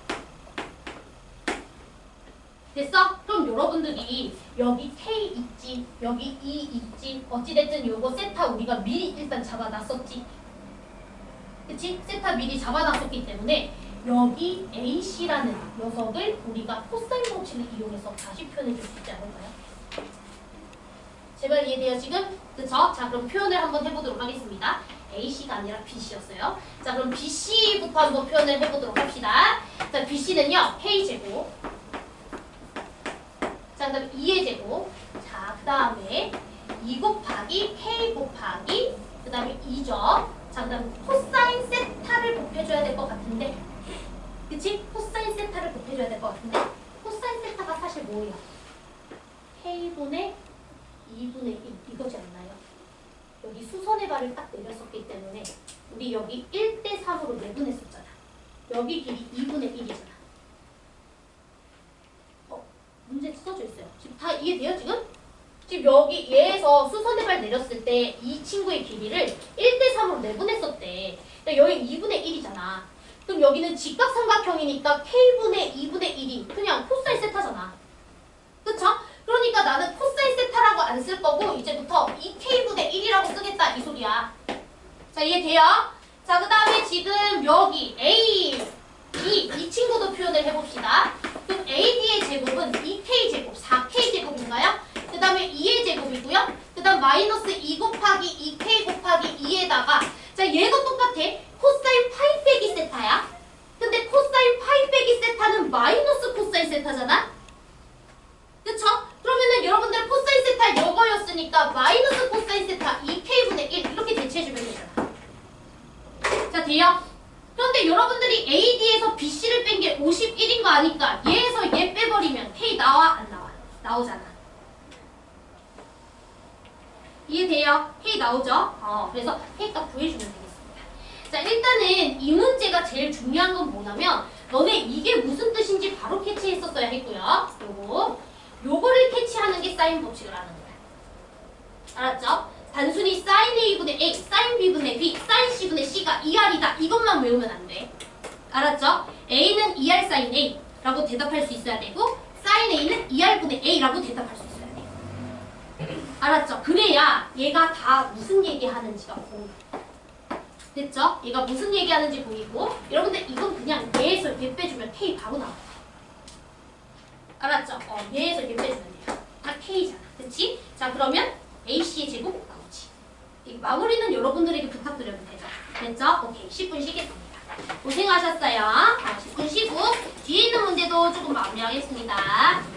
됐어? 그럼 여러분들이 여기 K 있지, 여기 E 있지, 어찌됐든 요거 세타 우리가 미리 일단 잡아놨었지. 그치? 세타 미리 잡아놨었기 때문에 여기 AC라는 녀석을 우리가 코사인 법칙을 이용해서 다시 표현해 줄 수 있지 않을까요? 제발 이해돼요 지금? 그쵸? 자, 그럼 표현을 한번 해보도록 하겠습니다. AC가 아니라 BC였어요. 자, 그럼 BC부터 한번 표현을 해보도록 합시다. 자, BC는요, K제곱. 자, 그 다음에 2의 제곱. 자, 그 다음에 2 곱하기 K 곱하기 그 다음에 2죠. 자, 그 다음에 코사인 세타를 곱해줘야 될 것 같은데. 그치? 코사인 세타를 곱해줘야 될 것 같은데. 코사인 세타가 사실 뭐예요? K분의 2분의 1 이거지 않나요? 여기 수선의 발을 딱 내렸었기 때문에 우리 여기 1대 3으로 내분했었잖아. 여기 길이 2분의 1이잖아. 문제 써져 있어요. 지금 다 이해돼요 지금? 지금 여기 얘에서 수선의 발 내렸을 때 이 친구의 길이를 1대 3으로 내분했었대. 그러니까 여기 2분의 1이잖아. 그럼 여기는 직각삼각형이니까 K분의 2분의 1이 그냥 코사인 세타잖아. 그쵸? 그러니까 나는 코사인 세타라고 안 쓸 거고 이제부터 2K분의 1이라고 쓰겠다 이 소리야. 자, 이해돼요? 자, 그 다음에 지금 여기 A 이 친구도 표현을 해봅시다. 그럼 AD의 제곱은 2K 제곱, 4K 제곱인가요? 그 다음에 2의 제곱이고요. 그 다음 마이너스 2 곱하기 2K 곱하기 2에다가 자 얘도 똑같아. 코사인 파이 빼기 세타야. 근데 코사인 파이 빼기 세타는 마이너스 코사인 세타잖아? 그쵸? 그러면은 여러분들 코사인 세타 이거였으니까 마이너스 코사인 세타 2K분의 1 이렇게 대체해주면 되잖아. 자 돼요? 그런데 여러분들이 AD에서 BC를 뺀 게 51인 거 아니까 얘에서 얘 빼버리면 K 나와? 안 나와? 나오잖아. 이해돼요? K 나오죠? 그래서 K값 구해주면 되겠습니다. 자 일단은 이 문제가 제일 중요한 건 뭐냐면 너네 이게 무슨 뜻인지 바로 캐치했었어야 했고요. 요거를 캐치하는 게 사인 법칙을 아는 거야. 알았죠? 단순히 사인 A분의 A, 사인 B분의 B, 사인 C분의 C가 2R이다. 이것만 외우면 안 돼. 알았죠? A는 2R 사인 A라고 대답할 수 있어야 되고 사인 A는 2R분의 A라고 대답할 수 있어야 돼. 알았죠? 그래야 얘가 다 무슨 얘기하는지가 보여. 됐죠? 얘가 무슨 얘기하는지 보이고 여러분들 이건 그냥 얘에서 얘 빼주면 K 바로 나와. 알았죠? 얘에서 얘 빼주면 돼요. 다 K잖아. 그치? 자 그러면 AC의 제곱 나오지. 이 마무리는 여러분들에게 부탁드려도 되죠? 됐죠? 오케이. 10분 쉬겠습니다. 고생하셨어요. 10분 쉬고 뒤에 있는 문제도 조금 마무리하겠습니다.